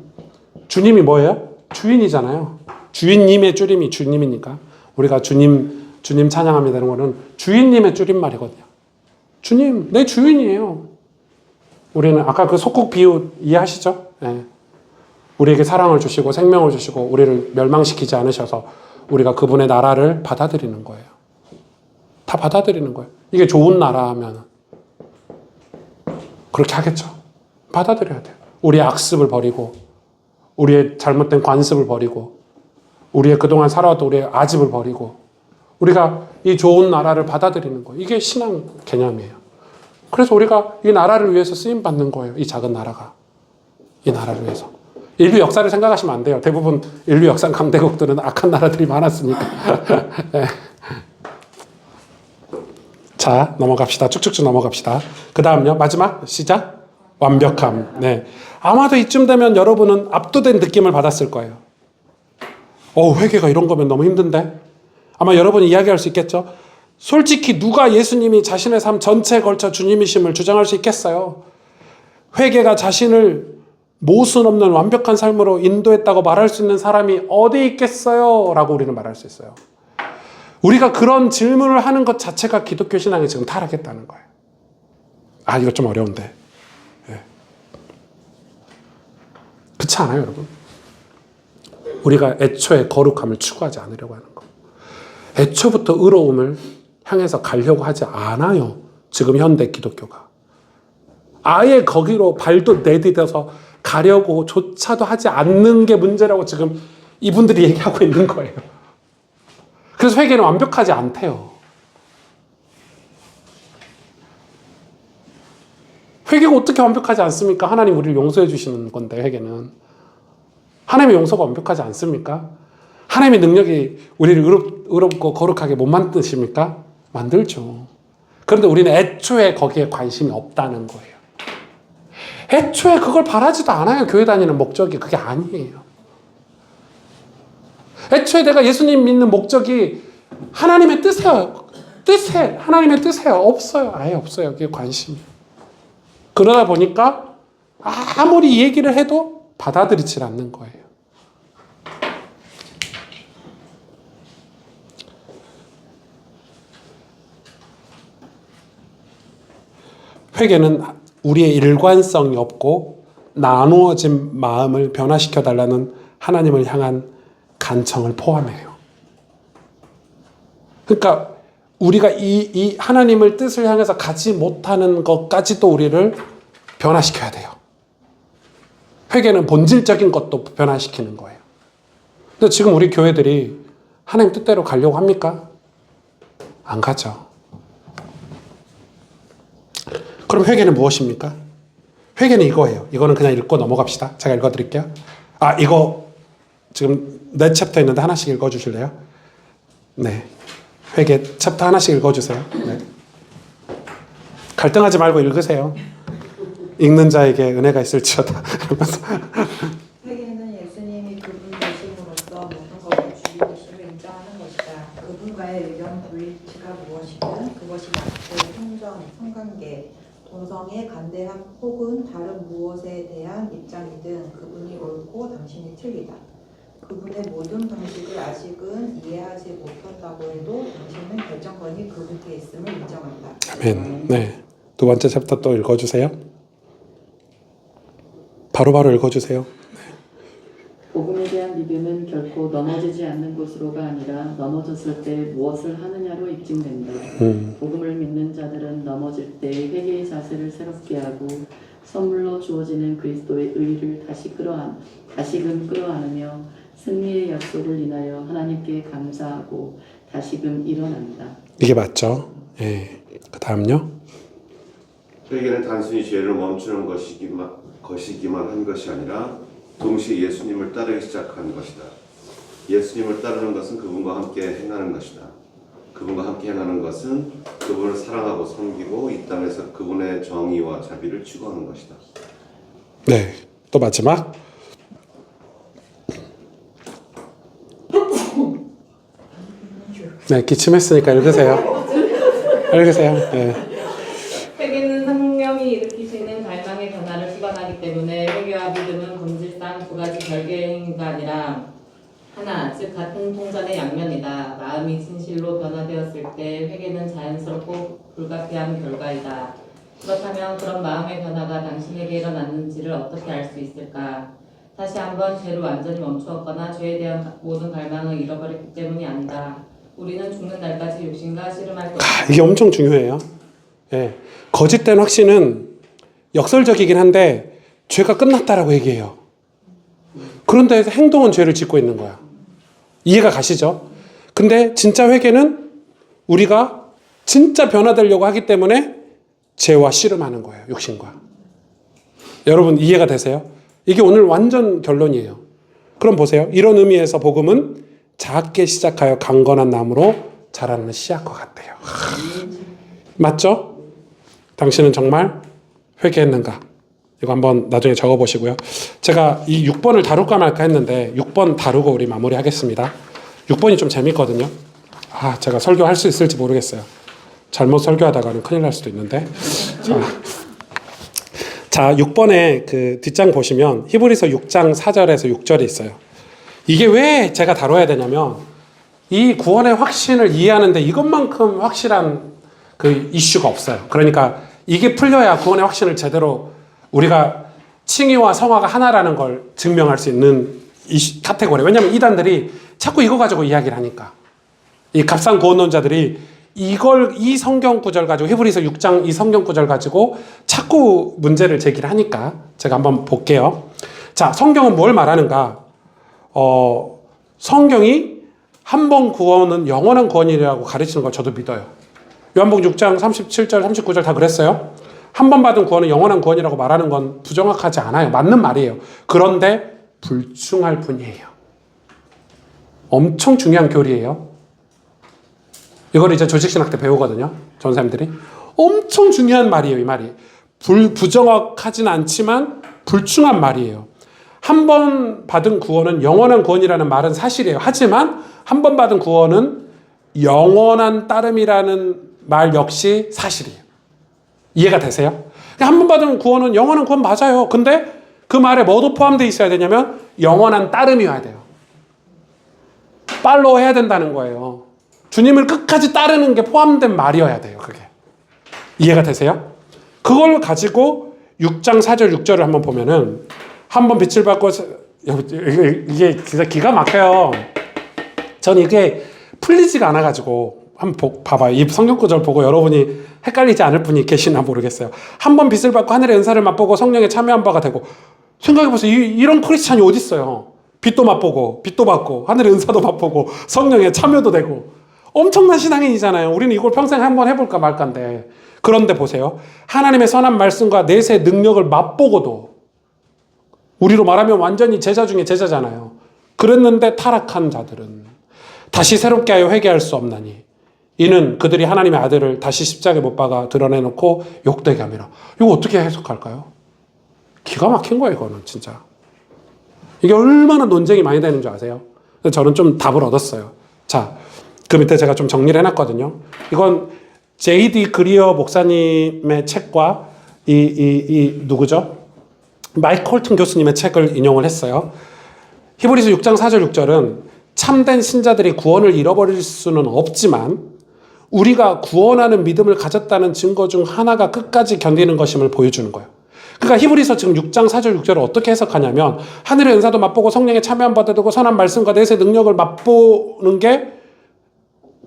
주님이 뭐예요? 주인이잖아요. 주인님의 줄임이 주님이니까. 우리가 주님 찬양합니다는 거는 주인님의 줄임말이거든요. 주님, 내 주인이에요. 우리는 아까 그 속국 비유 이해하시죠? 네. 우리에게 사랑을 주시고 생명을 주시고 우리를 멸망시키지 않으셔서 우리가 그분의 나라를 받아들이는 거예요. 다 받아들이는 거예요. 이게 좋은 나라면 그렇게 하겠죠. 받아들여야 돼요. 우리의 악습을 버리고 우리의 잘못된 관습을 버리고 우리의 그동안 살아왔던 우리의 아집을 버리고 우리가 이 좋은 나라를 받아들이는 거예요. 이게 신앙 개념이에요. 그래서 우리가 이 나라를 위해서 쓰임받는 거예요. 이 작은 나라가. 이 나라를 위해서. 인류 역사를 생각하시면 안 돼요. 대부분 인류 역사 강대국들은 악한 나라들이 많았으니까. 네. 자, 넘어갑시다. 쭉쭉쭉 넘어갑시다. 그 다음요. 마지막 시작. 완벽함. 네. 아마도 이쯤 되면 여러분은 압도된 느낌을 받았을 거예요. 회개가 이런 거면 너무 힘든데? 아마 여러분이 이야기할 수 있겠죠. 솔직히 누가 예수님이 자신의 삶 전체에 걸쳐 주님이심을 주장할 수 있겠어요? 회개가 자신을 모순 없는 완벽한 삶으로 인도했다고 말할 수 있는 사람이 어디 있겠어요? 라고 우리는 말할 수 있어요. 우리가 그런 질문을 하는 것 자체가 기독교 신앙이 지금 타락했다는 거예요. 아, 이거 좀 어려운데. 예. 그렇지 않아요, 여러분? 우리가 애초에 거룩함을 추구하지 않으려고 하는 거. 애초부터 의로움을 향해서 가려고 하지 않아요. 지금 현대 기독교가. 아예 거기로 발도 내디뎌서 가려고 조차도 하지 않는 게 문제라고 지금 이분들이 얘기하고 있는 거예요. 그래서 회개는 완벽하지 않대요. 회개가 어떻게 완벽하지 않습니까? 하나님 우리를 용서해 주시는 건데, 회개는. 하나님의 용서가 완벽하지 않습니까? 하나님의 능력이 우리를 의롭고 거룩하게 못 만드십니까? 만들죠. 그런데 우리는 애초에 거기에 관심이 없다는 거예요. 애초에 그걸 바라지도 않아요. 교회 다니는 목적이 그게 아니에요. 애초에 내가 예수님 믿는 목적이 하나님의 하나님의 뜻이에요. 없어요. 아예 없어요. 그게 관심이. 그러다 보니까 아무리 얘기를 해도 받아들이질 않는 거예요. 회개는 우리의 일관성이 없고 나누어진 마음을 변화시켜달라는 하나님을 향한 간청을 포함해요. 그러니까 우리가 이 하나님을 뜻을 향해서 가지 못하는 것까지도 우리를 변화시켜야 돼요. 회개는 본질적인 것도 변화시키는 거예요. 근데 지금 우리 교회들이 하나님 뜻대로 가려고 합니까? 안 가죠. 그럼 회개는 무엇입니까? 회개는 이거예요. 이거는 그냥 읽고 넘어갑시다. 제가 읽어드릴게요. 이거 지금 네 챕터 있는데 하나씩 읽어주실래요? 네. 회개 챕터 하나씩 읽어주세요. 네. 갈등하지 말고 읽으세요. 읽는 자에게 은혜가 있을지어다. 회개는 예수님이 그분 되심으로써 모든 것의 주인이심을 인정하는 것이다. 그분과의 의견 불일치가 무엇이든 그것이 맞고 성전, 성관계, 동성애, 간대함 혹은 다른 무엇에 대한 입장이든 그분이 옳고 당신이 틀리다. 그분의 모든 방식을 아직은 이해하지 못한다고 해도 당신은 결정권이 그분께 있음을 인정한다. 아멘. 네. 두 번째 챕터 또 읽어주세요. 바로바로 읽어주세요. 복음에 대한 믿음은 결코 넘어지지 않는 것으로가 아니라 넘어졌을 때 무엇을 하느냐로 입증된다. 복음을 믿는 자들은 넘어질 때 회개의 자세를 새롭게 하고 선물로 주어지는 그리스도의 의를 다시금 끌어안으며 승리의 약속을 인하여 하나님께 감사하고 다시금 일어난다. 이게 맞죠? 예. 그 다음요. 회개는 단순히 죄를 멈추는 것이기만 한 것이 아니라 동시에 예수님을 따르기 시작한 것이다. 예수님을 따르는 것은 그분과 함께 행하는 것이다. 그분과 함께 행하는 것은 그분을 사랑하고 섬기고 이 땅에서 그분의 정의와 자비를 추구하는 것이다. 네. 또 마지막. 네, 기침했으니까 읽으세요. 읽으세요. 네. 회개는 성령이 일으키시는 갈망의 변화를 수반하기 때문에 회개와 믿음은 본질상 두 가지 별개의 행위가 아니라 하나, 즉 같은 통전의 양면이다. 마음이 진실로 변화되었을 때 회개는 자연스럽고 불가피한 결과이다. 그렇다면 그런 마음의 변화가 당신에게 일어났는지를 어떻게 알 수 있을까? 다시 한번 죄를 완전히 멈추었거나 죄에 대한 모든 갈망을 잃어버렸기 때문이 아니다. 우리는 죽는 날까지 욕심과 씨름할 것이다. 이게 엄청 중요해요. 예. 거짓된 확신은 역설적이긴 한데 죄가 끝났다라고 얘기해요. 그런데 행동은 죄를 짓고 있는 거야. 이해가 가시죠? 근데 진짜 회개는 우리가 진짜 변화되려고 하기 때문에 죄와 씨름하는 거예요. 욕심과. 여러분 이해가 되세요? 이게 오늘 완전 결론이에요. 그럼 보세요. 이런 의미에서 복음은 작게 시작하여 강건한 나무로 자라는 씨앗과 같대요. 맞죠? 당신은 정말 회개했는가? 이거 한번 나중에 적어보시고요. 제가 이 6번을 다룰까 말까 했는데 6번 다루고 우리 마무리하겠습니다. 6번이 좀 재밌거든요. 제가 설교할 수 있을지 모르겠어요. 잘못 설교하다가는 큰일 날 수도 있는데. 자, 6번에 그 뒷장 보시면 히브리서 6장 4절에서 6절이 있어요. 이게 왜 제가 다뤄야 되냐면 이 구원의 확신을 이해하는데 이것만큼 확실한 그 이슈가 없어요. 그러니까 이게 풀려야 구원의 확신을 제대로 우리가 칭의와 성화가 하나라는 걸 증명할 수 있는 카테고리. 왜냐하면 이단들이 자꾸 이거 가지고 이야기를 하니까. 이 값싼 구원론자들이 이 성경 구절 가지고 히브리서 6장 이 성경 구절 가지고 자꾸 문제를 제기를 하니까 제가 한번 볼게요. 자, 성경은 뭘 말하는가? 성경이 한 번 구원은 영원한 구원이라고 가르치는 걸 저도 믿어요. 요한복음 6장 37절 39절 다 그랬어요. 한 번 받은 구원은 영원한 구원이라고 말하는 건 부정확하지 않아요. 맞는 말이에요. 그런데 불충할 뿐이에요. 엄청 중요한 교리예요. 이걸 이제 조직신학 때 배우거든요. 전사님들이. 엄청 중요한 말이에요. 이 말이. 부정확하진 않지만 불충한 말이에요. 한 번 받은 구원은 영원한 구원이라는 말은 사실이에요. 하지만 한 번 받은 구원은 영원한 따름이라는 말 역시 사실이에요. 이해가 되세요? 한 번 받은 구원은 영원한 구원 맞아요. 근데 그 말에 뭐도 포함되어 있어야 되냐면 영원한 따름이어야 돼요. 팔로우 해야 된다는 거예요. 주님을 끝까지 따르는 게 포함된 말이어야 돼요. 그게. 이해가 되세요? 그걸 가지고 6장 4절 6절을 한번 보면은 한번 빛을 받고 이게 진짜 기가 막혀요. 전 이게 풀리지가 않아가지고 한번 봐봐요. 이 성경 구절 보고 여러분이 헷갈리지 않을 분이 계시나 모르겠어요. 한 번 빛을 받고 하늘의 은사를 맛보고 성령에 참여한 바가 되고. 생각해보세요. 이런 크리스찬이 어디 있어요? 빛도 맛보고 빛도 받고 하늘의 은사도 맛보고 성령에 참여도 되고. 엄청난 신앙인이잖아요. 우리는 이걸 평생 한번 해볼까 말까인데. 그런데 보세요. 하나님의 선한 말씀과 내세 능력을 맛보고도 우리로 말하면 완전히 제자 중에 제자잖아요. 그랬는데 타락한 자들은 다시 새롭게 하여 회개할 수 없나니 이는 그들이 하나님의 아들을 다시 십자가에 못 박아 드러내놓고 욕되게 함이라. 이거 어떻게 해석할까요? 기가 막힌 거예요. 이거는 진짜. 이게 얼마나 논쟁이 많이 되는 줄 아세요? 저는 좀 답을 얻었어요. 자, 그 밑에 제가 좀 정리를 해놨거든요. 이건 J.D. 그리어 목사님의 책과 누구죠? 마이크 홀튼 교수님의 책을 인용을 했어요. 히브리서 6장 4절 6절은 참된 신자들이 구원을 잃어버릴 수는 없지만 우리가 구원하는 믿음을 가졌다는 증거 중 하나가 끝까지 견디는 것임을 보여주는 거예요. 그러니까 히브리서 지금 6장 4절 6절을 어떻게 해석하냐면 하늘의 은사도 맛보고 성령의 참여한 바 되고 선한 말씀과 내세 능력을 맛보는 게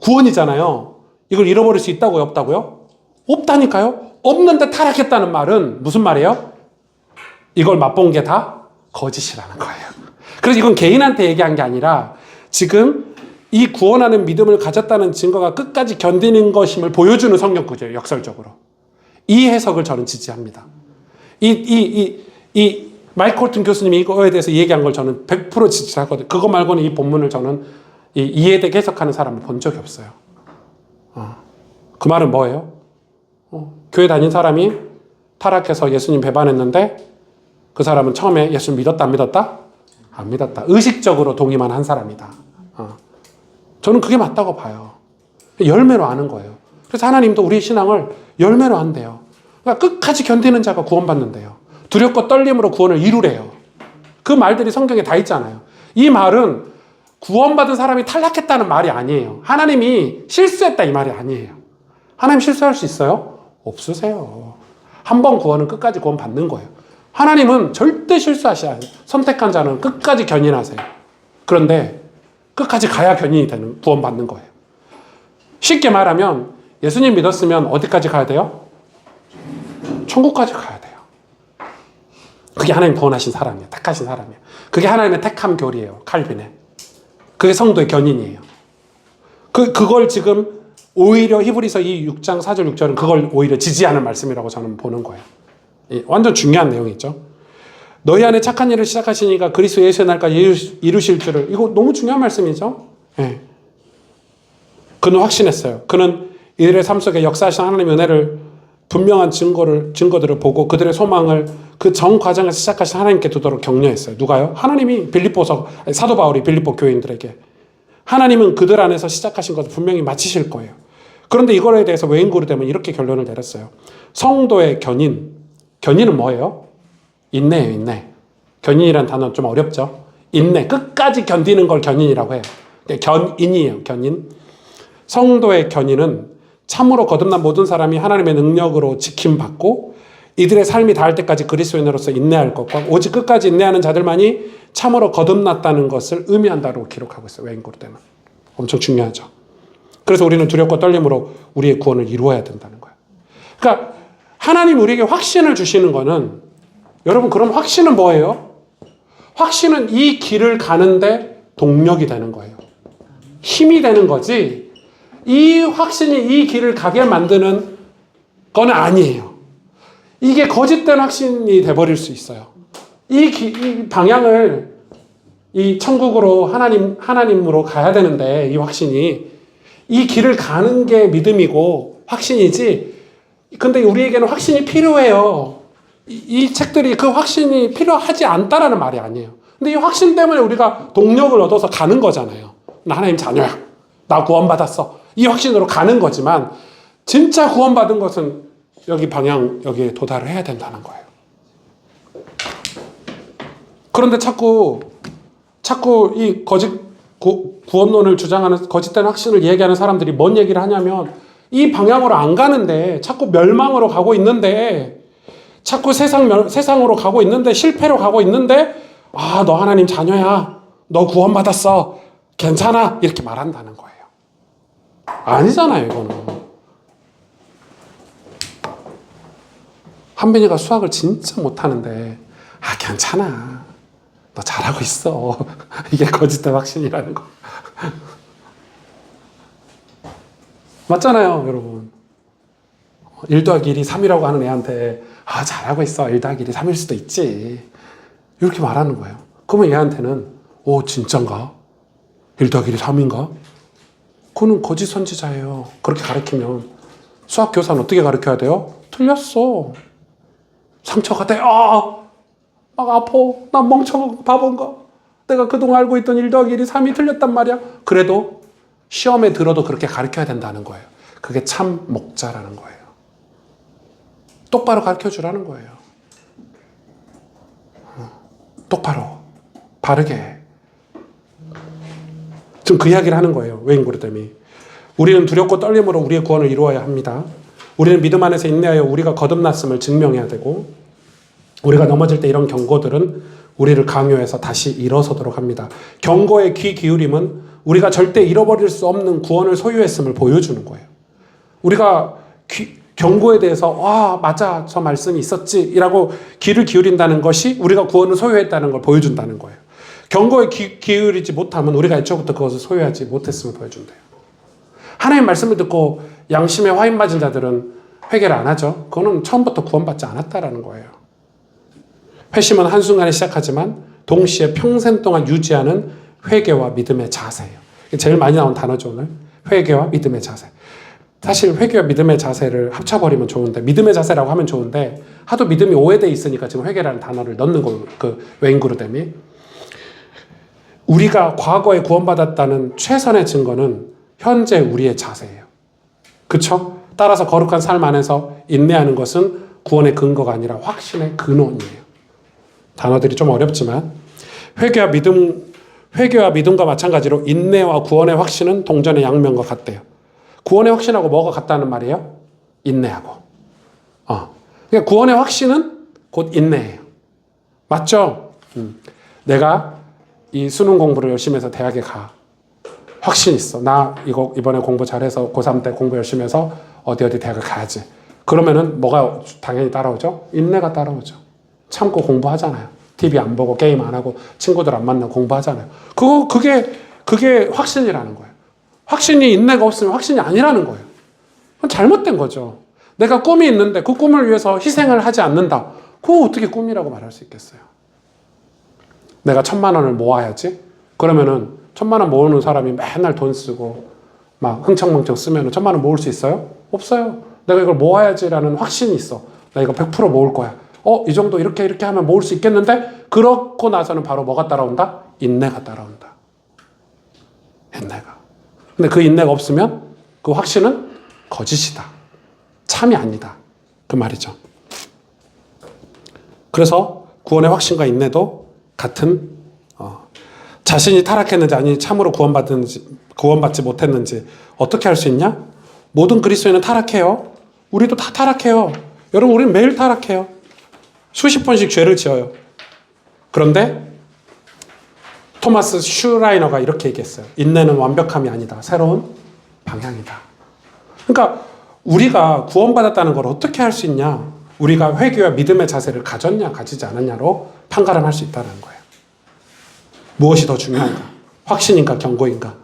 구원이잖아요. 이걸 잃어버릴 수 있다고요? 없다고요? 없다니까요? 없는데 타락했다는 말은 무슨 말이에요? 이걸 맛본 게 다 거짓이라는 거예요. 그래서 이건 개인한테 얘기한 게 아니라 지금 이 구원하는 믿음을 가졌다는 증거가 끝까지 견디는 것임을 보여주는 성경 구절이에요. 역설적으로. 이 해석을 저는 지지합니다. 마이크 홀튼 교수님이 이거에 대해서 얘기한 걸 저는 100% 지지하거든요. 그거 말고는 이 본문을 저는 이해되게 해석하는 사람을 본 적이 없어요. 그 말은 뭐예요? 교회 다닌 사람이 타락해서 예수님 배반했는데 그 사람은 처음에 예수님 믿었다 안 믿었다? 안 믿었다. 의식적으로 동의만 한 사람이다. 저는 그게 맞다고 봐요. 열매로 아는 거예요. 그래서 하나님도 우리 신앙을 열매로 한대요. 그러니까 끝까지 견디는 자가 구원받는대요. 두렵고 떨림으로 구원을 이루래요. 그 말들이 성경에 다 있잖아요. 이 말은 구원받은 사람이 탈락했다는 말이 아니에요. 하나님이 실수했다 이 말이 아니에요. 하나님 실수할 수 있어요? 없으세요. 한 번 구원은 끝까지 구원 받는 거예요. 하나님은 절대 실수하시지 않아요. 선택한 자는 끝까지 견인하세요. 그런데 끝까지 가야 견인이 되는 구원 받는 거예요. 쉽게 말하면 예수님 믿었으면 어디까지 가야 돼요? 천국까지 가야 돼요. 그게 하나님 구원하신 사람이에요. 택하신 사람이에요. 그게 하나님의 택함 교리예요. 칼빈의. 그게 성도의 견인이에요. 그걸 지금 오히려 히브리서 이 6장 4절 6절은 그걸 오히려 지지하는 말씀이라고 저는 보는 거예요. 완전 중요한 내용이죠. 너희 안에 착한 일을 시작하시니까 그리스도 예수의 날까지 이루실 줄을. 이거 너무 중요한 말씀이죠. 네. 그는 확신했어요. 그는 이들의 삶 속에 역사하신 하나님의 은혜를 분명한 증거들을 보고 그들의 소망을 그 전 과정을 시작하신 하나님께 두도록 격려했어요. 누가요? 하나님이 사도 바울이 빌립보 교인들에게 하나님은 그들 안에서 시작하신 것을 분명히 마치실 거예요. 그런데 이거에 대해서 웨인그루뎀은 이렇게 결론을 내렸어요. 성도의 견인은 뭐예요? 인내예요, 인내. 견인이라는 단어는 좀 어렵죠? 인내, 끝까지 견디는 걸 견인이라고 해요. 견인이에요, 견인. 성도의 견인은 참으로 거듭난 모든 사람이 하나님의 능력으로 지킴받고 이들의 삶이 닿을 때까지 그리스도인으로서 인내할 것과 오직 끝까지 인내하는 자들만이 참으로 거듭났다는 것을 의미한다고 기록하고 있어요. 웨인그루뎀은. 엄청 중요하죠. 그래서 우리는 두렵고 떨림으로 우리의 구원을 이루어야 된다는 거예요. 그러니까 하나님 우리에게 확신을 주시는 거는, 여러분 그럼 확신은 뭐예요? 확신은 이 길을 가는데 동력이 되는 거예요. 힘이 되는 거지, 이 확신이 이 길을 가게 만드는 건 아니에요. 이게 거짓된 확신이 돼버릴 수 있어요. 이 방향을, 이 천국으로 하나님으로 가야 되는데, 이 확신이, 이 길을 가는 게 믿음이고 확신이지, 근데 우리에게는 확신이 필요해요. 이 책들이 그 확신이 필요하지 않다라는 말이 아니에요. 근데 이 확신 때문에 우리가 동력을 얻어서 가는 거잖아요. 나 하나님 자녀야. 나 구원받았어. 이 확신으로 가는 거지만, 진짜 구원받은 것은 여기에 도달을 해야 된다는 거예요. 그런데 자꾸 이 구원론을 주장하는 거짓된 확신을 얘기하는 사람들이 뭔 얘기를 하냐면, 이 방향으로 안 가는데, 자꾸 멸망으로 가고 있는데, 자꾸 세상으로 가고 있는데, 실패로 가고 있는데, 아, 너 하나님 자녀야. 너 구원받았어. 괜찮아. 이렇게 말한다는 거예요. 아니잖아요, 이거는. 한빈이가 수학을 진짜 못하는데, 아, 괜찮아. 너 잘하고 있어. 이게 거짓된 확신이라는 거. 맞잖아요, 여러분. 1 더하기 1이 3이라고 하는 애한테, 아, 잘하고 있어. 1 더하기 1이 3일 수도 있지. 이렇게 말하는 거예요. 그러면 얘한테는, 오, 진짠가? 1 더하기 1이 3인가? 그는 거짓 선지자예요. 그렇게 가르치면. 수학 교사는 어떻게 가르쳐야 돼요? 틀렸어. 상처가 돼. 막 아파. 난 멍청하고 바본가. 내가 그동안 알고 있던 1 더하기 1이 3이 틀렸단 말이야. 그래도 시험에 들어도 그렇게 가르쳐야 된다는 거예요. 그게 참 목자라는 거예요. 똑바로 가르쳐 주라는 거예요. 똑바로, 바르게. 지금 그 이야기를 하는 거예요. 웨인그루뎀이. 우리는 두렵고 떨림으로 우리의 구원을 이루어야 합니다. 우리는 믿음 안에서 인내하여 우리가 거듭났음을 증명해야 되고, 우리가 넘어질 때 이런 경고들은 우리를 강요해서 다시 일어서도록 합니다. 경고의 귀 기울임은 우리가 절대 잃어버릴 수 없는 구원을 소유했음을 보여주는 거예요. 우리가 경고에 대해서 맞아, 저 말씀이 있었지 라고 귀를 기울인다는 것이 우리가 구원을 소유했다는 걸 보여준다는 거예요. 경고에 기울이지 못하면 우리가 애초부터 그것을 소유하지 못했음을 보여준대요. 하나님 말씀을 듣고 양심에 화인 맞은 자들은 회개를 안 하죠. 그거는 처음부터 구원받지 않았다라는 거예요. 회심은 한순간에 시작하지만 동시에 평생 동안 유지하는 회개와 믿음의 자세예요. 제일 많이 나온 단어죠, 오늘. 회개와 믿음의 자세. 사실 회개와 믿음의 자세를 합쳐버리면 좋은데, 믿음의 자세라고 하면 좋은데, 하도 믿음이 오해되어 있으니까 지금 회개라는 단어를 넣는 거예요. 웨인그루뎀이. 우리가 과거에 구원받았다는 최선의 증거는 현재 우리의 자세예요. 그쵸? 따라서 거룩한 삶 안에서 인내하는 것은 구원의 근거가 아니라 확신의 근원이에요. 단어들이 좀 어렵지만, 회개와 믿음과 마찬가지로 인내와 구원의 확신은 동전의 양면과 같대요. 구원의 확신하고 뭐가 같다는 말이에요? 인내하고. 그러니까 구원의 확신은 곧 인내예요. 맞죠? 내가 이 수능 공부를 열심히 해서 대학에 가. 확신 있어. 나 이번에 공부 잘해서 고3 때 공부 열심히 해서 어디 대학을 가야지. 그러면은 뭐가 당연히 따라오죠? 인내가 따라오죠. 참고 공부하잖아요. TV 안 보고 게임 안 하고 친구들 안 만나고 공부하잖아요. 그게 확신이라는 거예요. 확신이 인내가 없으면 확신이 아니라는 거예요. 그건 잘못된 거죠. 내가 꿈이 있는데 그 꿈을 위해서 희생을 하지 않는다. 그거 어떻게 꿈이라고 말할 수 있겠어요? 내가 1,000만 원을 모아야지. 그러면은 1,000만 원 모으는 사람이 맨날 돈 쓰고 막 흥청망청 쓰면 1,000만 원 모을 수 있어요? 없어요. 내가 이걸 모아야지라는 확신이 있어. 나 이거 100% 모을 거야. 이 정도 이렇게 하면 모을 수 있겠는데? 그렇고 나서는 바로 뭐가 따라온다? 인내가 따라온다. 인내가. 근데 그 인내가 없으면 그 확신은 거짓이다. 참이 아니다. 그 말이죠. 그래서 구원의 확신과 인내도 같은 자신이 타락했는지 아니 참으로 구원받지 못했는지 어떻게 할 수 있냐? 모든 그리스도인은 타락해요. 우리도 다 타락해요. 여러분 우리는 매일 타락해요. 수십 번씩 죄를 지어요. 그런데 토마스 슈라이너가 이렇게 얘기했어요. 인내는 완벽함이 아니다. 새로운 방향이다. 그러니까 우리가 구원받았다는 걸 어떻게 할 수 있냐? 우리가 회개와 믿음의 자세를 가졌냐 가지지 않았냐로 판가름할 수 있다는 거예요. 무엇이 더 중요한가? 확신인가 경고인가?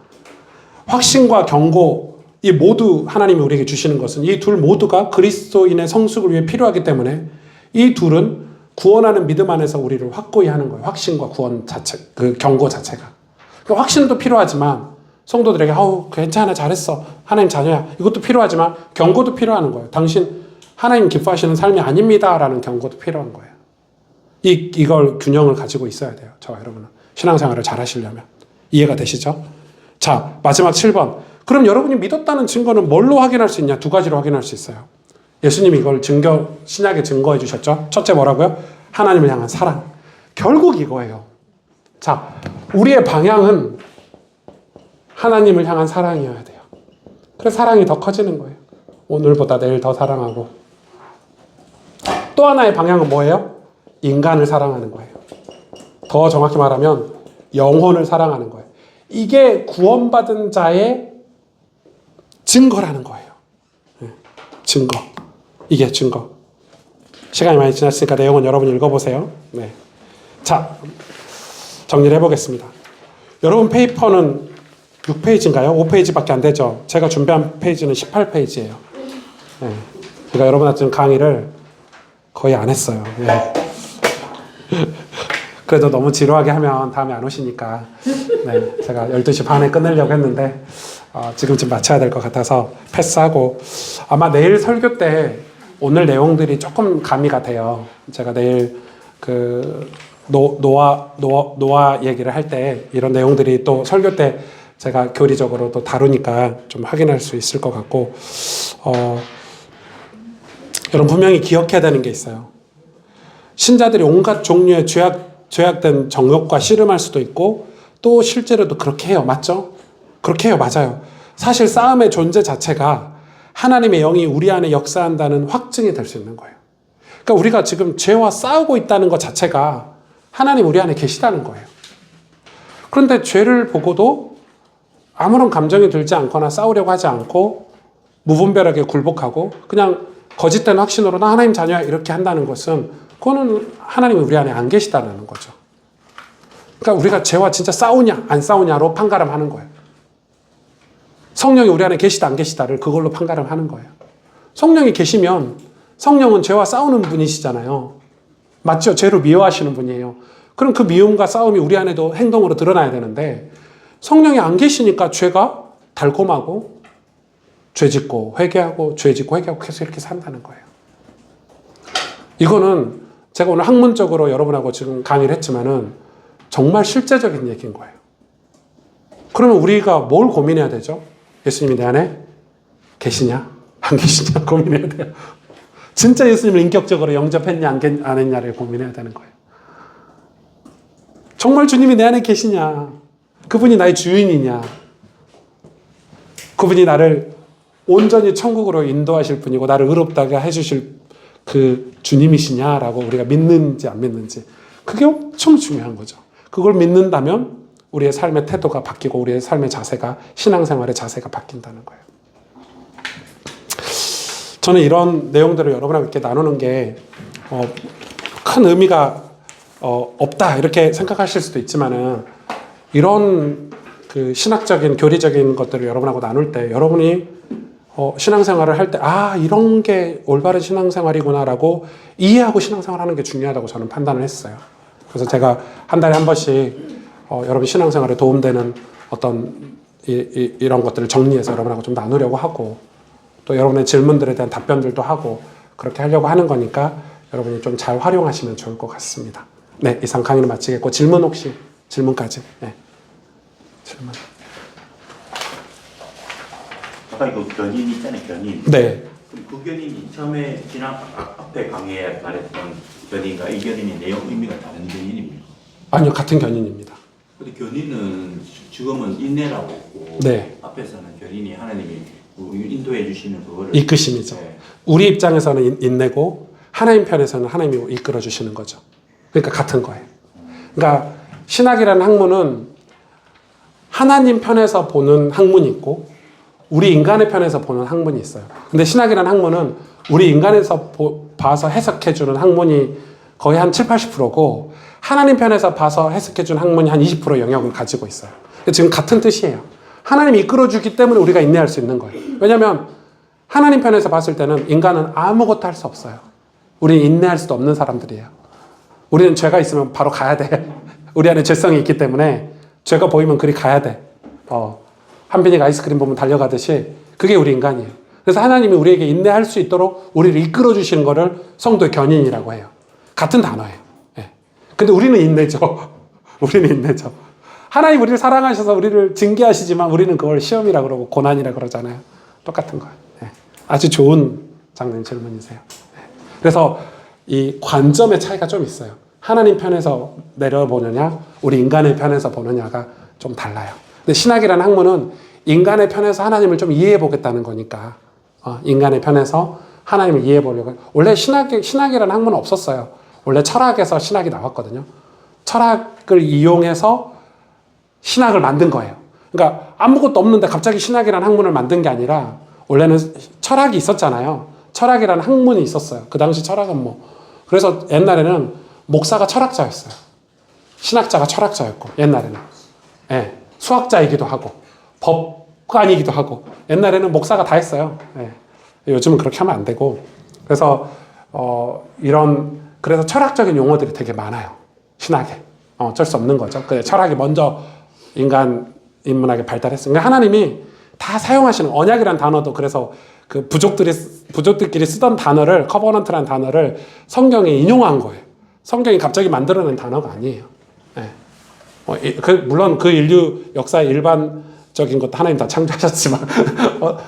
확신과 경고 이 모두 하나님이 우리에게 주시는 것은 이 둘 모두가 그리스도인의 성숙을 위해 필요하기 때문에 이 둘은 구원하는 믿음 안에서 우리를 확고히 하는 거예요. 확신과 구원 자체, 그 경고 자체가. 그러니까 확신도 필요하지만 성도들에게 아우 괜찮아 잘했어 하나님 자녀야 이것도 필요하지만 경고도 필요한 거예요. 당신 하나님 기뻐하시는 삶이 아닙니다라는 경고도 필요한 거예요. 이걸 균형을 가지고 있어야 돼요. 저와 여러분은 신앙생활을 잘 하시려면. 이해가 되시죠? 자, 마지막 7번. 그럼 여러분이 믿었다는 증거는 뭘로 확인할 수 있냐? 두 가지로 확인할 수 있어요. 예수님이 이걸 신약에 증거해 주셨죠. 첫째 뭐라고요? 하나님을 향한 사랑. 결국 이거예요. 자, 우리의 방향은 하나님을 향한 사랑이어야 돼요. 그래서 사랑이 더 커지는 거예요. 오늘보다 내일 더 사랑하고. 또 하나의 방향은 뭐예요? 인간을 사랑하는 거예요. 더 정확히 말하면 영혼을 사랑하는 거예요. 이게 구원받은 자의 증거라는 거예요. 증거. 이게 증거. 시간이 많이 지났으니까 내용은 여러분 읽어보세요. 네. 자, 정리를 해보겠습니다. 여러분 페이퍼는 6페이지인가요? 5페이지밖에 안 되죠. 제가 준비한 페이지는 18페이지예요. 네. 그러니까 여러분한테 지금 강의를 거의 안 했어요. 네. 그래도 너무 지루하게 하면 다음에 안 오시니까 네, 제가 12시 반에 끝내려고 했는데 지금쯤 마쳐야 될 것 같아서 패스하고 아마 내일 설교 때 오늘 내용들이 조금 가미가 돼요. 제가 내일 그 노아 얘기를 할 때 이런 내용들이 또 설교 때 제가 교리적으로 또 다루니까 좀 확인할 수 있을 것 같고 여러분 분명히 기억해야 되는 게 있어요. 신자들이 온갖 종류의 죄악된 정욕과 씨름할 수도 있고 또 실제로도 그렇게 해요. 맞죠? 그렇게 해요. 맞아요. 사실 싸움의 존재 자체가 하나님의 영이 우리 안에 역사한다는 확증이 될 수 있는 거예요. 그러니까 우리가 지금 죄와 싸우고 있다는 것 자체가 하나님 우리 안에 계시다는 거예요. 그런데 죄를 보고도 아무런 감정이 들지 않거나 싸우려고 하지 않고 무분별하게 굴복하고 그냥 거짓된 확신으로 나 하나님 자녀야 이렇게 한다는 것은 그거는 하나님이 우리 안에 안 계시다는 거죠. 그러니까 우리가 죄와 진짜 싸우냐 안 싸우냐로 판가름하는 거예요. 성령이 우리 안에 계시다 안 계시다를 그걸로 판가름하는 거예요. 성령이 계시면 성령은 죄와 싸우는 분이시잖아요. 맞죠? 죄를 미워하시는 분이에요. 그럼 그 미움과 싸움이 우리 안에도 행동으로 드러나야 되는데 성령이 안 계시니까 죄가 달콤하고 죄 짓고 회개하고 죄 짓고 회개하고 계속 이렇게 산다는 거예요. 이거는 제가 오늘 학문적으로 여러분하고 지금 강의를 했지만은 정말 실제적인 얘기인 거예요. 그러면 우리가 뭘 고민해야 되죠? 예수님이 내 안에 계시냐? 안 계시냐? 고민해야 돼요. 진짜 예수님을 인격적으로 영접했냐 안 했냐를 고민해야 되는 거예요. 정말 주님이 내 안에 계시냐? 그분이 나의 주인이냐? 그분이 나를 온전히 천국으로 인도하실 분이고 나를 의롭다게 해주실 그 주님이시냐라고 우리가 믿는지 안 믿는지 그게 엄청 중요한 거죠. 그걸 믿는다면 우리의 삶의 태도가 바뀌고 우리의 삶의 자세가 신앙생활의 자세가 바뀐다는 거예요. 저는 이런 내용들을 여러분하고 이렇게 나누는 게 큰 의미가 없다 이렇게 생각하실 수도 있지만은 이런 그 신학적인 교리적인 것들을 여러분하고 나눌 때 여러분이 신앙생활을 할 때 이런 게 올바른 신앙생활이구나라고 이해하고 신앙생활하는 게 중요하다고 저는 판단을 했어요. 그래서 제가 한 달에 한 번씩 여러분 신앙생활에 도움되는 어떤 이런 것들을 정리해서 여러분하고 좀 나누려고 하고 또 여러분의 질문들에 대한 답변들도 하고 그렇게 하려고 하는 거니까 여러분이 좀 잘 활용하시면 좋을 것 같습니다. 네, 이상 강의는 마치겠고 질문까지. 네. 질문. 아까 그 견인 있잖아요, 견인. 네. 그럼 그 견인이 처음에 지난 앞에 강의에 말했던 견인과 이 견인이 내용 의미가 다른 견인입니다. 아니요, 같은 견인입니다. 근데 견인은 지금은 인내라고 했고 네. 앞에서는 견인이 하나님이 인도해 주시는 그거를 이끄심이죠. 네. 우리 입장에서는 인내고 하나님 편에서는 하나님이 이끌어 주시는 거죠. 그러니까 같은 거예요. 그러니까 신학이라는 학문은 하나님 편에서 보는 학문이 있고 우리 인간의 편에서 보는 학문이 있어요. 근데 신학이라는 학문은 우리 인간에서 봐서 해석해 주는 학문이 거의 한 70-80%고 하나님 편에서 봐서 해석해 주는 학문이 한 20% 영역을 가지고 있어요. 지금 같은 뜻이에요. 하나님이 이끌어 주기 때문에 우리가 인내할 수 있는 거예요. 왜냐하면 하나님 편에서 봤을 때는 인간은 아무것도 할 수 없어요. 우리는 인내할 수도 없는 사람들이에요. 우리는 죄가 있으면 바로 가야 돼. 우리 안에 죄성이 있기 때문에 죄가 보이면 그리 가야 돼. 한빈이가 아이스크림 보면 달려가듯이 그게 우리 인간이에요. 그래서 하나님이 우리에게 인내할 수 있도록 우리를 이끌어 주시는 거를 성도의 견인이라고 해요. 같은 단어예요. 예. 근데 우리는 인내죠. 우리는 인내죠. 하나님 우리를 사랑하셔서 우리를 징계하시지만 우리는 그걸 시험이라 그러고 고난이라 그러잖아요. 똑같은 거예요. 예. 아주 좋은 장로님 질문이세요. 예. 그래서 이 관점의 차이가 좀 있어요. 하나님 편에서 내려보느냐, 우리 인간의 편에서 보느냐가 좀 달라요. 근데 신학이라는 학문은 인간의 편에서 하나님을 좀 이해해 보겠다는 거니까, 인간의 편에서 하나님을 이해해 보려고. 원래 신학이라는 학문은 없었어요. 원래 철학에서 신학이 나왔거든요. 철학을 이용해서 신학을 만든 거예요. 그러니까 아무것도 없는데 갑자기 신학이라는 학문을 만든 게 아니라 원래는 철학이 있었잖아요. 철학이라는 학문이 있었어요. 그 당시 철학은 그래서 옛날에는 목사가 철학자였어요. 신학자가 철학자였고, 옛날에는. 예, 수학자이기도 하고, 법관이기도 하고, 옛날에는 목사가 다 했어요. 예, 요즘은 그렇게 하면 안 되고. 그래서, 그래서 철학적인 용어들이 되게 많아요. 신학에. 어쩔 수 없는 거죠. 철학이 먼저 인문학에 발달했어요. 그러니까 하나님이 다 사용하시는, 언약이라는 단어도 그래서 그 부족들끼리 쓰던 단어를, 커버넌트라는 단어를 성경에 인용한 거예요. 성경이 갑자기 만들어낸 단어가 아니에요. 네. 물론 그 인류 역사의 일반적인 것도 하나님 다 창조하셨지만,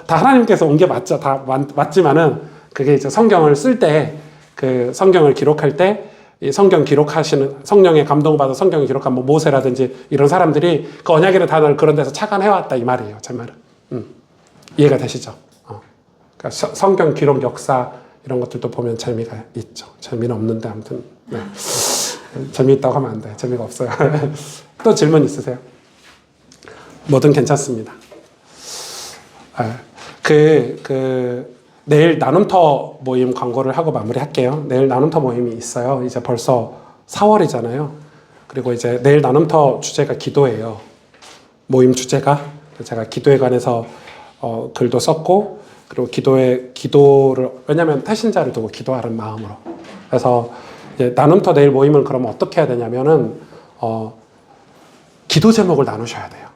다 하나님께서 온 게 맞죠. 다 맞지만은, 그게 이제 성경을 쓸 때, 그 성경을 기록할 때, 이 성경 기록하시는, 성령의 감동받아 성경을 기록한 모세라든지 이런 사람들이 그 언약이라는 단어를 그런 데서 착안해왔다, 이 말이에요. 제 말은. 이해가 되시죠? 그러니까 성경 기록 역사 이런 것들도 보면 재미가 있죠. 재미는 없는데 아무튼 네. 재미있다고 하면 안 돼. 재미가 없어요. 또 질문 있으세요? 뭐든 괜찮습니다. 내일 나눔터 모임 광고를 하고 마무리할게요. 내일 나눔터 모임이 있어요. 이제 벌써 4월이잖아요. 그리고 이제 내일 나눔터 주제가 기도예요. 모임 주제가. 제가 기도에 관해서 글도 썼고, 그리고 기도를, 왜냐면 태신자를 두고 기도하는 마음으로. 그래서 이제 나눔터 내일 모임은 그러면 어떻게 해야 되냐면은, 기도 제목을 나누셔야 돼요.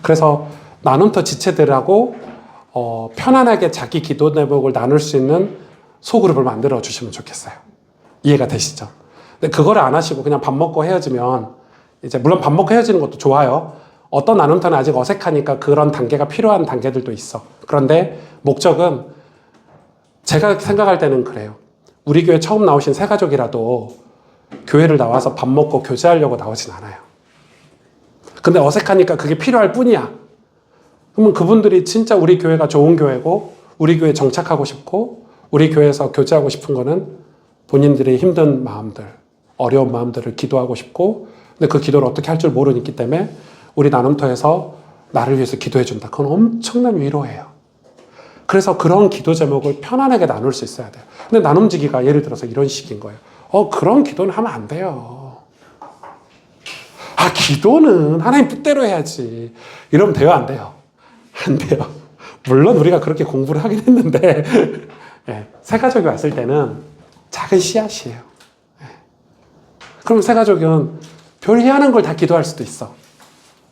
그래서 나눔터 지체들하고, 편안하게 자기 기도 제목을 나눌 수 있는 소그룹을 만들어 주시면 좋겠어요. 이해가 되시죠? 근데 그거를 안 하시고 그냥 밥 먹고 헤어지면, 이제 물론 밥 먹고 헤어지는 것도 좋아요. 어떤 나눔터는 아직 어색하니까 그런 단계가 필요한 단계들도 있어. 그런데 목적은 제가 생각할 때는 그래요. 우리 교회 처음 나오신 새가족이라도 교회를 나와서 밥 먹고 교제하려고 나오진 않아요. 근데 어색하니까 그게 필요할 뿐이야. 그러면 그분들이 진짜 우리 교회가 좋은 교회고 우리 교회에 정착하고 싶고 우리 교회에서 교제하고 싶은 거는 본인들의 힘든 마음들, 어려운 마음들을 기도하고 싶고, 근데 그 기도를 어떻게 할 줄 모르기 때문에 우리 나눔터에서 나를 위해서 기도해 준다. 그건 엄청난 위로예요. 그래서 그런 기도 제목을 편안하게 나눌 수 있어야 돼요. 근데 나눔지기가 예를 들어서 이런 식인 거예요. 그런 기도는 하면 안 돼요. 기도는 하나님 뜻대로 해야지. 이러면 돼요, 안 돼요? 안 돼요. 물론 우리가 그렇게 공부를 하긴 했는데, 예, 새가족이 왔을 때는 작은 씨앗이에요. 예. 그럼 새가족은 별 희한한 걸 다 기도할 수도 있어.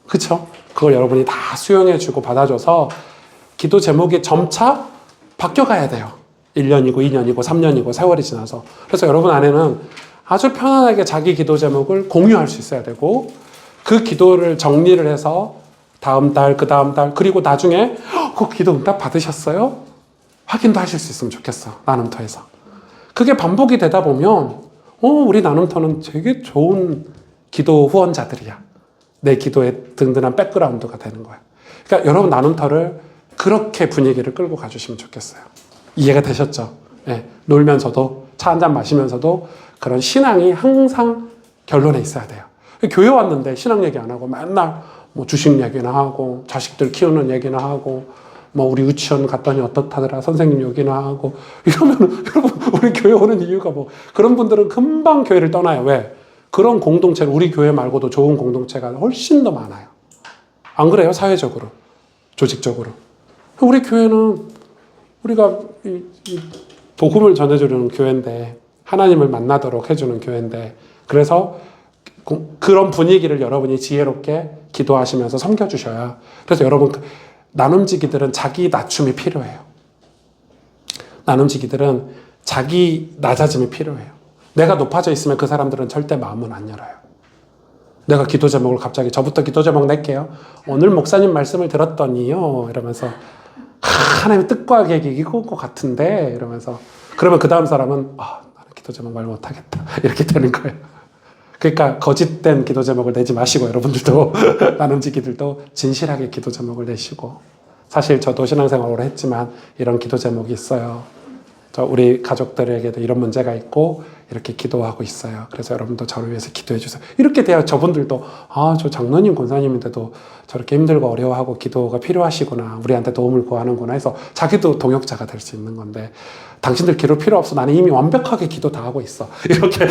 그쵸? 그걸 여러분이 다 수용해주고 받아줘서 기도 제목이 점차 바뀌어가야 돼요. 1년이고 2년이고 3년이고 세월이 지나서. 그래서 여러분 안에는 아주 편안하게 자기 기도 제목을 공유할 수 있어야 되고, 그 기도를 정리를 해서 다음 달, 그 다음 달, 그리고 나중에 그 기도 응답 받으셨어요? 확인도 하실 수 있으면 좋겠어. 나눔터에서. 그게 반복이 되다 보면 우리 나눔터는 되게 좋은 기도 후원자들이야. 내 기도에 든든한 백그라운드가 되는 거야. 그러니까 여러분 나눔터를 그렇게 분위기를 끌고 가주시면 좋겠어요. 이해가 되셨죠? 네, 놀면서도 차 한잔 마시면서도 그런 신앙이 항상 결론에 있어야 돼요. 교회 왔는데 신앙 얘기 안 하고 맨날 뭐 주식 얘기나 하고 자식들 키우는 얘기나 하고 뭐 우리 유치원 갔더니 어떻다더라 선생님 얘기나 하고 이러면 여러분 우리 교회 오는 이유가 뭐 그런 분들은 금방 교회를 떠나요. 왜? 그런 공동체를 우리 교회 말고도 좋은 공동체가 훨씬 더 많아요. 안 그래요? 사회적으로 조직적으로. 우리 교회는 우리가 이 복음을 전해주는 교회인데 하나님을 만나도록 해주는 교회인데 그래서 그런 분위기를 여러분이 지혜롭게 기도하시면서 섬겨주셔야. 그래서 여러분 나눔지기들은 자기 낮춤이 필요해요. 나눔지기들은 자기 낮아짐이 필요해요. 내가 높아져 있으면 그 사람들은 절대 마음은 안 열어요. 내가 기도 제목을 갑자기 저부터 기도 제목 낼게요. 오늘 목사님 말씀을 들었더니요 이러면서 하나님의 뜻과 계획이 이건 것 같은데 이러면서 그러면 그 다음 사람은 나는 기도 제목 말 못하겠다 이렇게 되는 거예요. 그러니까 거짓된 기도 제목을 내지 마시고 여러분들도 나눔지기들도 진실하게 기도 제목을 내시고 사실 저도 신앙생활 오래 했지만 이런 기도 제목이 있어요. 우리 가족들에게도 이런 문제가 있고 이렇게 기도하고 있어요. 그래서 여러분도 저를 위해서 기도해 주세요. 이렇게 돼야 저분들도 저 장로님 권사님인데도 저렇게 힘들고 어려워하고 기도가 필요하시구나. 우리한테 도움을 구하는구나 해서 자기도 동역자가 될 수 있는 건데 당신들 기도 필요 없어. 나는 이미 완벽하게 기도 다 하고 있어. 이렇게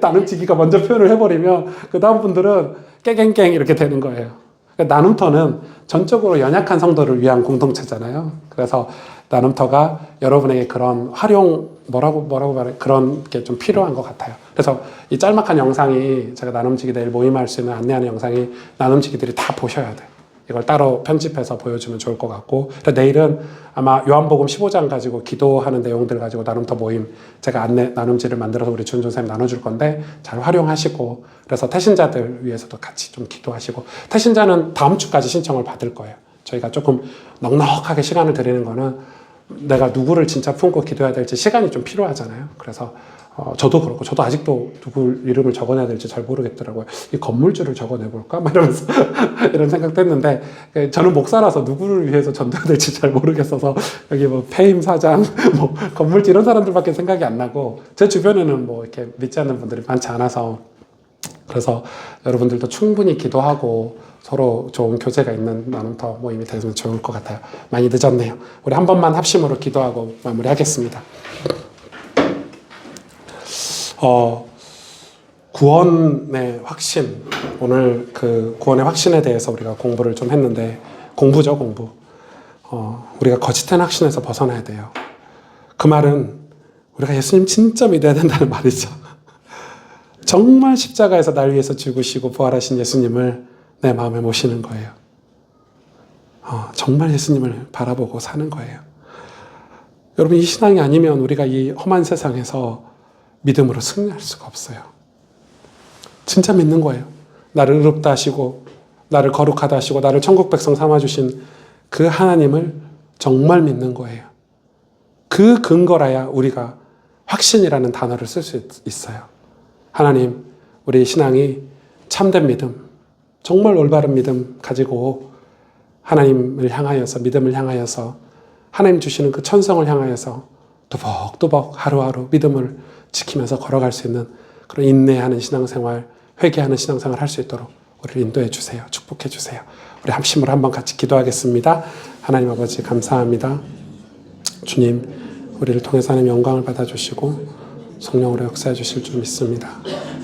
나눔지기가 먼저 표현을 해버리면 그 다음 분들은 깨갱깽 이렇게 되는 거예요. 나눔터는 전적으로 연약한 성도를 위한 공동체잖아요. 그래서 나눔터가 여러분에게 그런 뭐라고 말해 그런 게 좀 필요한 것 같아요. 그래서 이 짤막한 영상이 제가 나눔지기들 모임할 수 있는 안내하는 영상이 나눔지기들이 다 보셔야 돼. 이걸 따로 편집해서 보여주면 좋을 것 같고 내일은 아마 요한복음 15장 가지고 기도하는 내용들 가지고 나눔터 모임 제가 나눔지를 만들어서 우리 준준 선생님 나눠줄 건데 잘 활용하시고 그래서 태신자들 위해서도 같이 좀 기도하시고 태신자는 다음 주까지 신청을 받을 거예요. 저희가 조금 넉넉하게 시간을 드리는 거는 내가 누구를 진짜 품고 기도해야 될지 시간이 좀 필요하잖아요. 그래서 저도 그렇고 저도 아직도 누구 이름을 적어내야 될지 잘 모르겠더라고요. 이 건물주를 적어내볼까? 막 이러면서 이런 생각도 했는데 저는 목사라서 누구를 위해서 전도해야 될지 잘 모르겠어서 여기 뭐 폐임 사장, 뭐 건물주 이런 사람들밖에 생각이 안 나고 제 주변에는 뭐 이렇게 믿지 않는 분들이 많지 않아서 그래서 여러분들도 충분히 기도하고 서로 좋은 교제가 있는 나눔터 모임이 되면 좋을 것 같아요. 많이 늦었네요. 우리 한 번만 합심으로 기도하고 마무리하겠습니다. 구원의 확신, 오늘 그 구원의 확신에 대해서 우리가 공부를 좀 했는데 공부죠, 공부. 우리가 거짓된 확신에서 벗어나야 돼요. 그 말은 우리가 예수님 진짜 믿어야 된다는 말이죠. 정말 십자가에서 날 위해서 죽으시고 부활하신 예수님을 내 마음에 모시는 거예요. 정말 예수님을 바라보고 사는 거예요. 여러분 이 신앙이 아니면 우리가 이 험한 세상에서 믿음으로 승리할 수가 없어요. 진짜 믿는 거예요. 나를 의롭다 하시고 나를 거룩하다 하시고 나를 천국 백성 삼아주신 그 하나님을 정말 믿는 거예요. 그 근거라야 우리가 확신이라는 단어를 쓸 수 있어요. 하나님, 우리 신앙이 참된 믿음, 정말 올바른 믿음 가지고 하나님을 향하여서 믿음을 향하여서 하나님 주시는 그 천성을 향하여서 또박또박 하루하루 믿음을 지키면서 걸어갈 수 있는 그런 인내하는 신앙생활, 회개하는 신앙생활 할 수 있도록 우리를 인도해 주세요. 축복해 주세요. 우리 합심으로 한번 같이 기도하겠습니다. 하나님 아버지 감사합니다. 주님, 우리를 통해서 하나님 영광을 받아주시고 성령으로 역사해 주실 줄 믿습니다.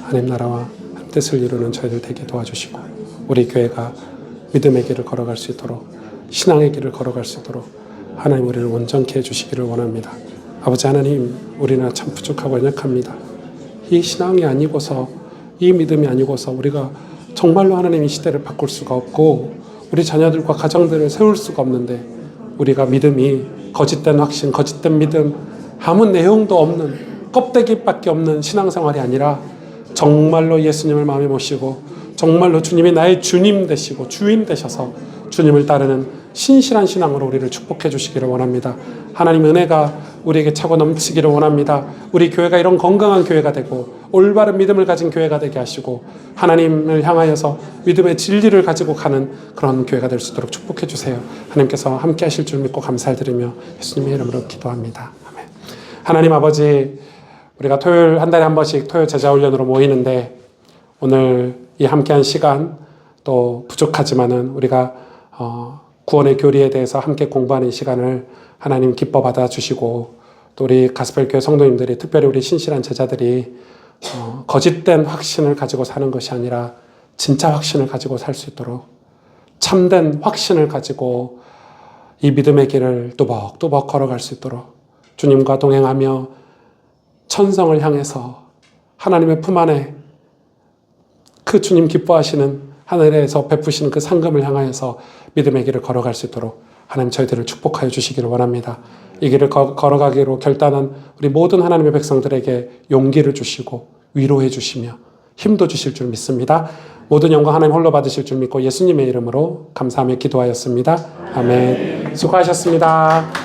하나님 나라와 뜻을 이루는 저희들 되게 도와주시고 우리 교회가 믿음의 길을 걸어갈 수 있도록 신앙의 길을 걸어갈 수 있도록 하나님 우리를 온전케 해주시기를 원합니다. 아버지 하나님, 우리는 참 부족하고 연약합니다. 이 신앙이 아니고서 이 믿음이 아니고서 우리가 정말로 하나님 이 시대를 바꿀 수가 없고 우리 자녀들과 가정들을 세울 수가 없는데 우리가 믿음이 거짓된 확신, 거짓된 믿음, 아무 내용도 없는 껍데기밖에 없는 신앙생활이 아니라 정말로 예수님을 마음에 모시고 정말로 주님이 나의 주님 되시고 주인 되셔서 주님을 따르는 신실한 신앙으로 우리를 축복해 주시기를 원합니다. 하나님 은혜가 우리에게 차고 넘치기를 원합니다. 우리 교회가 이런 건강한 교회가 되고 올바른 믿음을 가진 교회가 되게 하시고 하나님을 향하여서 믿음의 진리를 가지고 가는 그런 교회가 될 수 있도록 축복해 주세요. 하나님께서 함께 하실 줄 믿고 감사드리며 예수님의 이름으로 기도합니다. 아멘. 하나님 아버지, 우리가 토요일 한 달에 한 번씩 토요 제자훈련으로 모이는데 오늘 이 함께한 시간 또 부족하지만은 우리가 구원의 교리에 대해서 함께 공부하는 시간을 하나님 기뻐 받아주시고 또 우리 가스펠교회 성도님들이 특별히 우리 신실한 제자들이 거짓된 확신을 가지고 사는 것이 아니라 진짜 확신을 가지고 살 수 있도록 참된 확신을 가지고 이 믿음의 길을 또박또박 걸어갈 수 있도록 주님과 동행하며 천성을 향해서 하나님의 품 안에 그 주님 기뻐하시는 하늘에서 베푸시는 그 상금을 향하여서 믿음의 길을 걸어갈 수 있도록 하나님 저희들을 축복하여 주시기를 원합니다. 이 길을 걸어가기로 결단한 우리 모든 하나님의 백성들에게 용기를 주시고 위로해 주시며 힘도 주실 줄 믿습니다. 모든 영광 하나님 홀로 받으실 줄 믿고 예수님의 이름으로 감사하며 기도하였습니다. 아멘. 수고하셨습니다.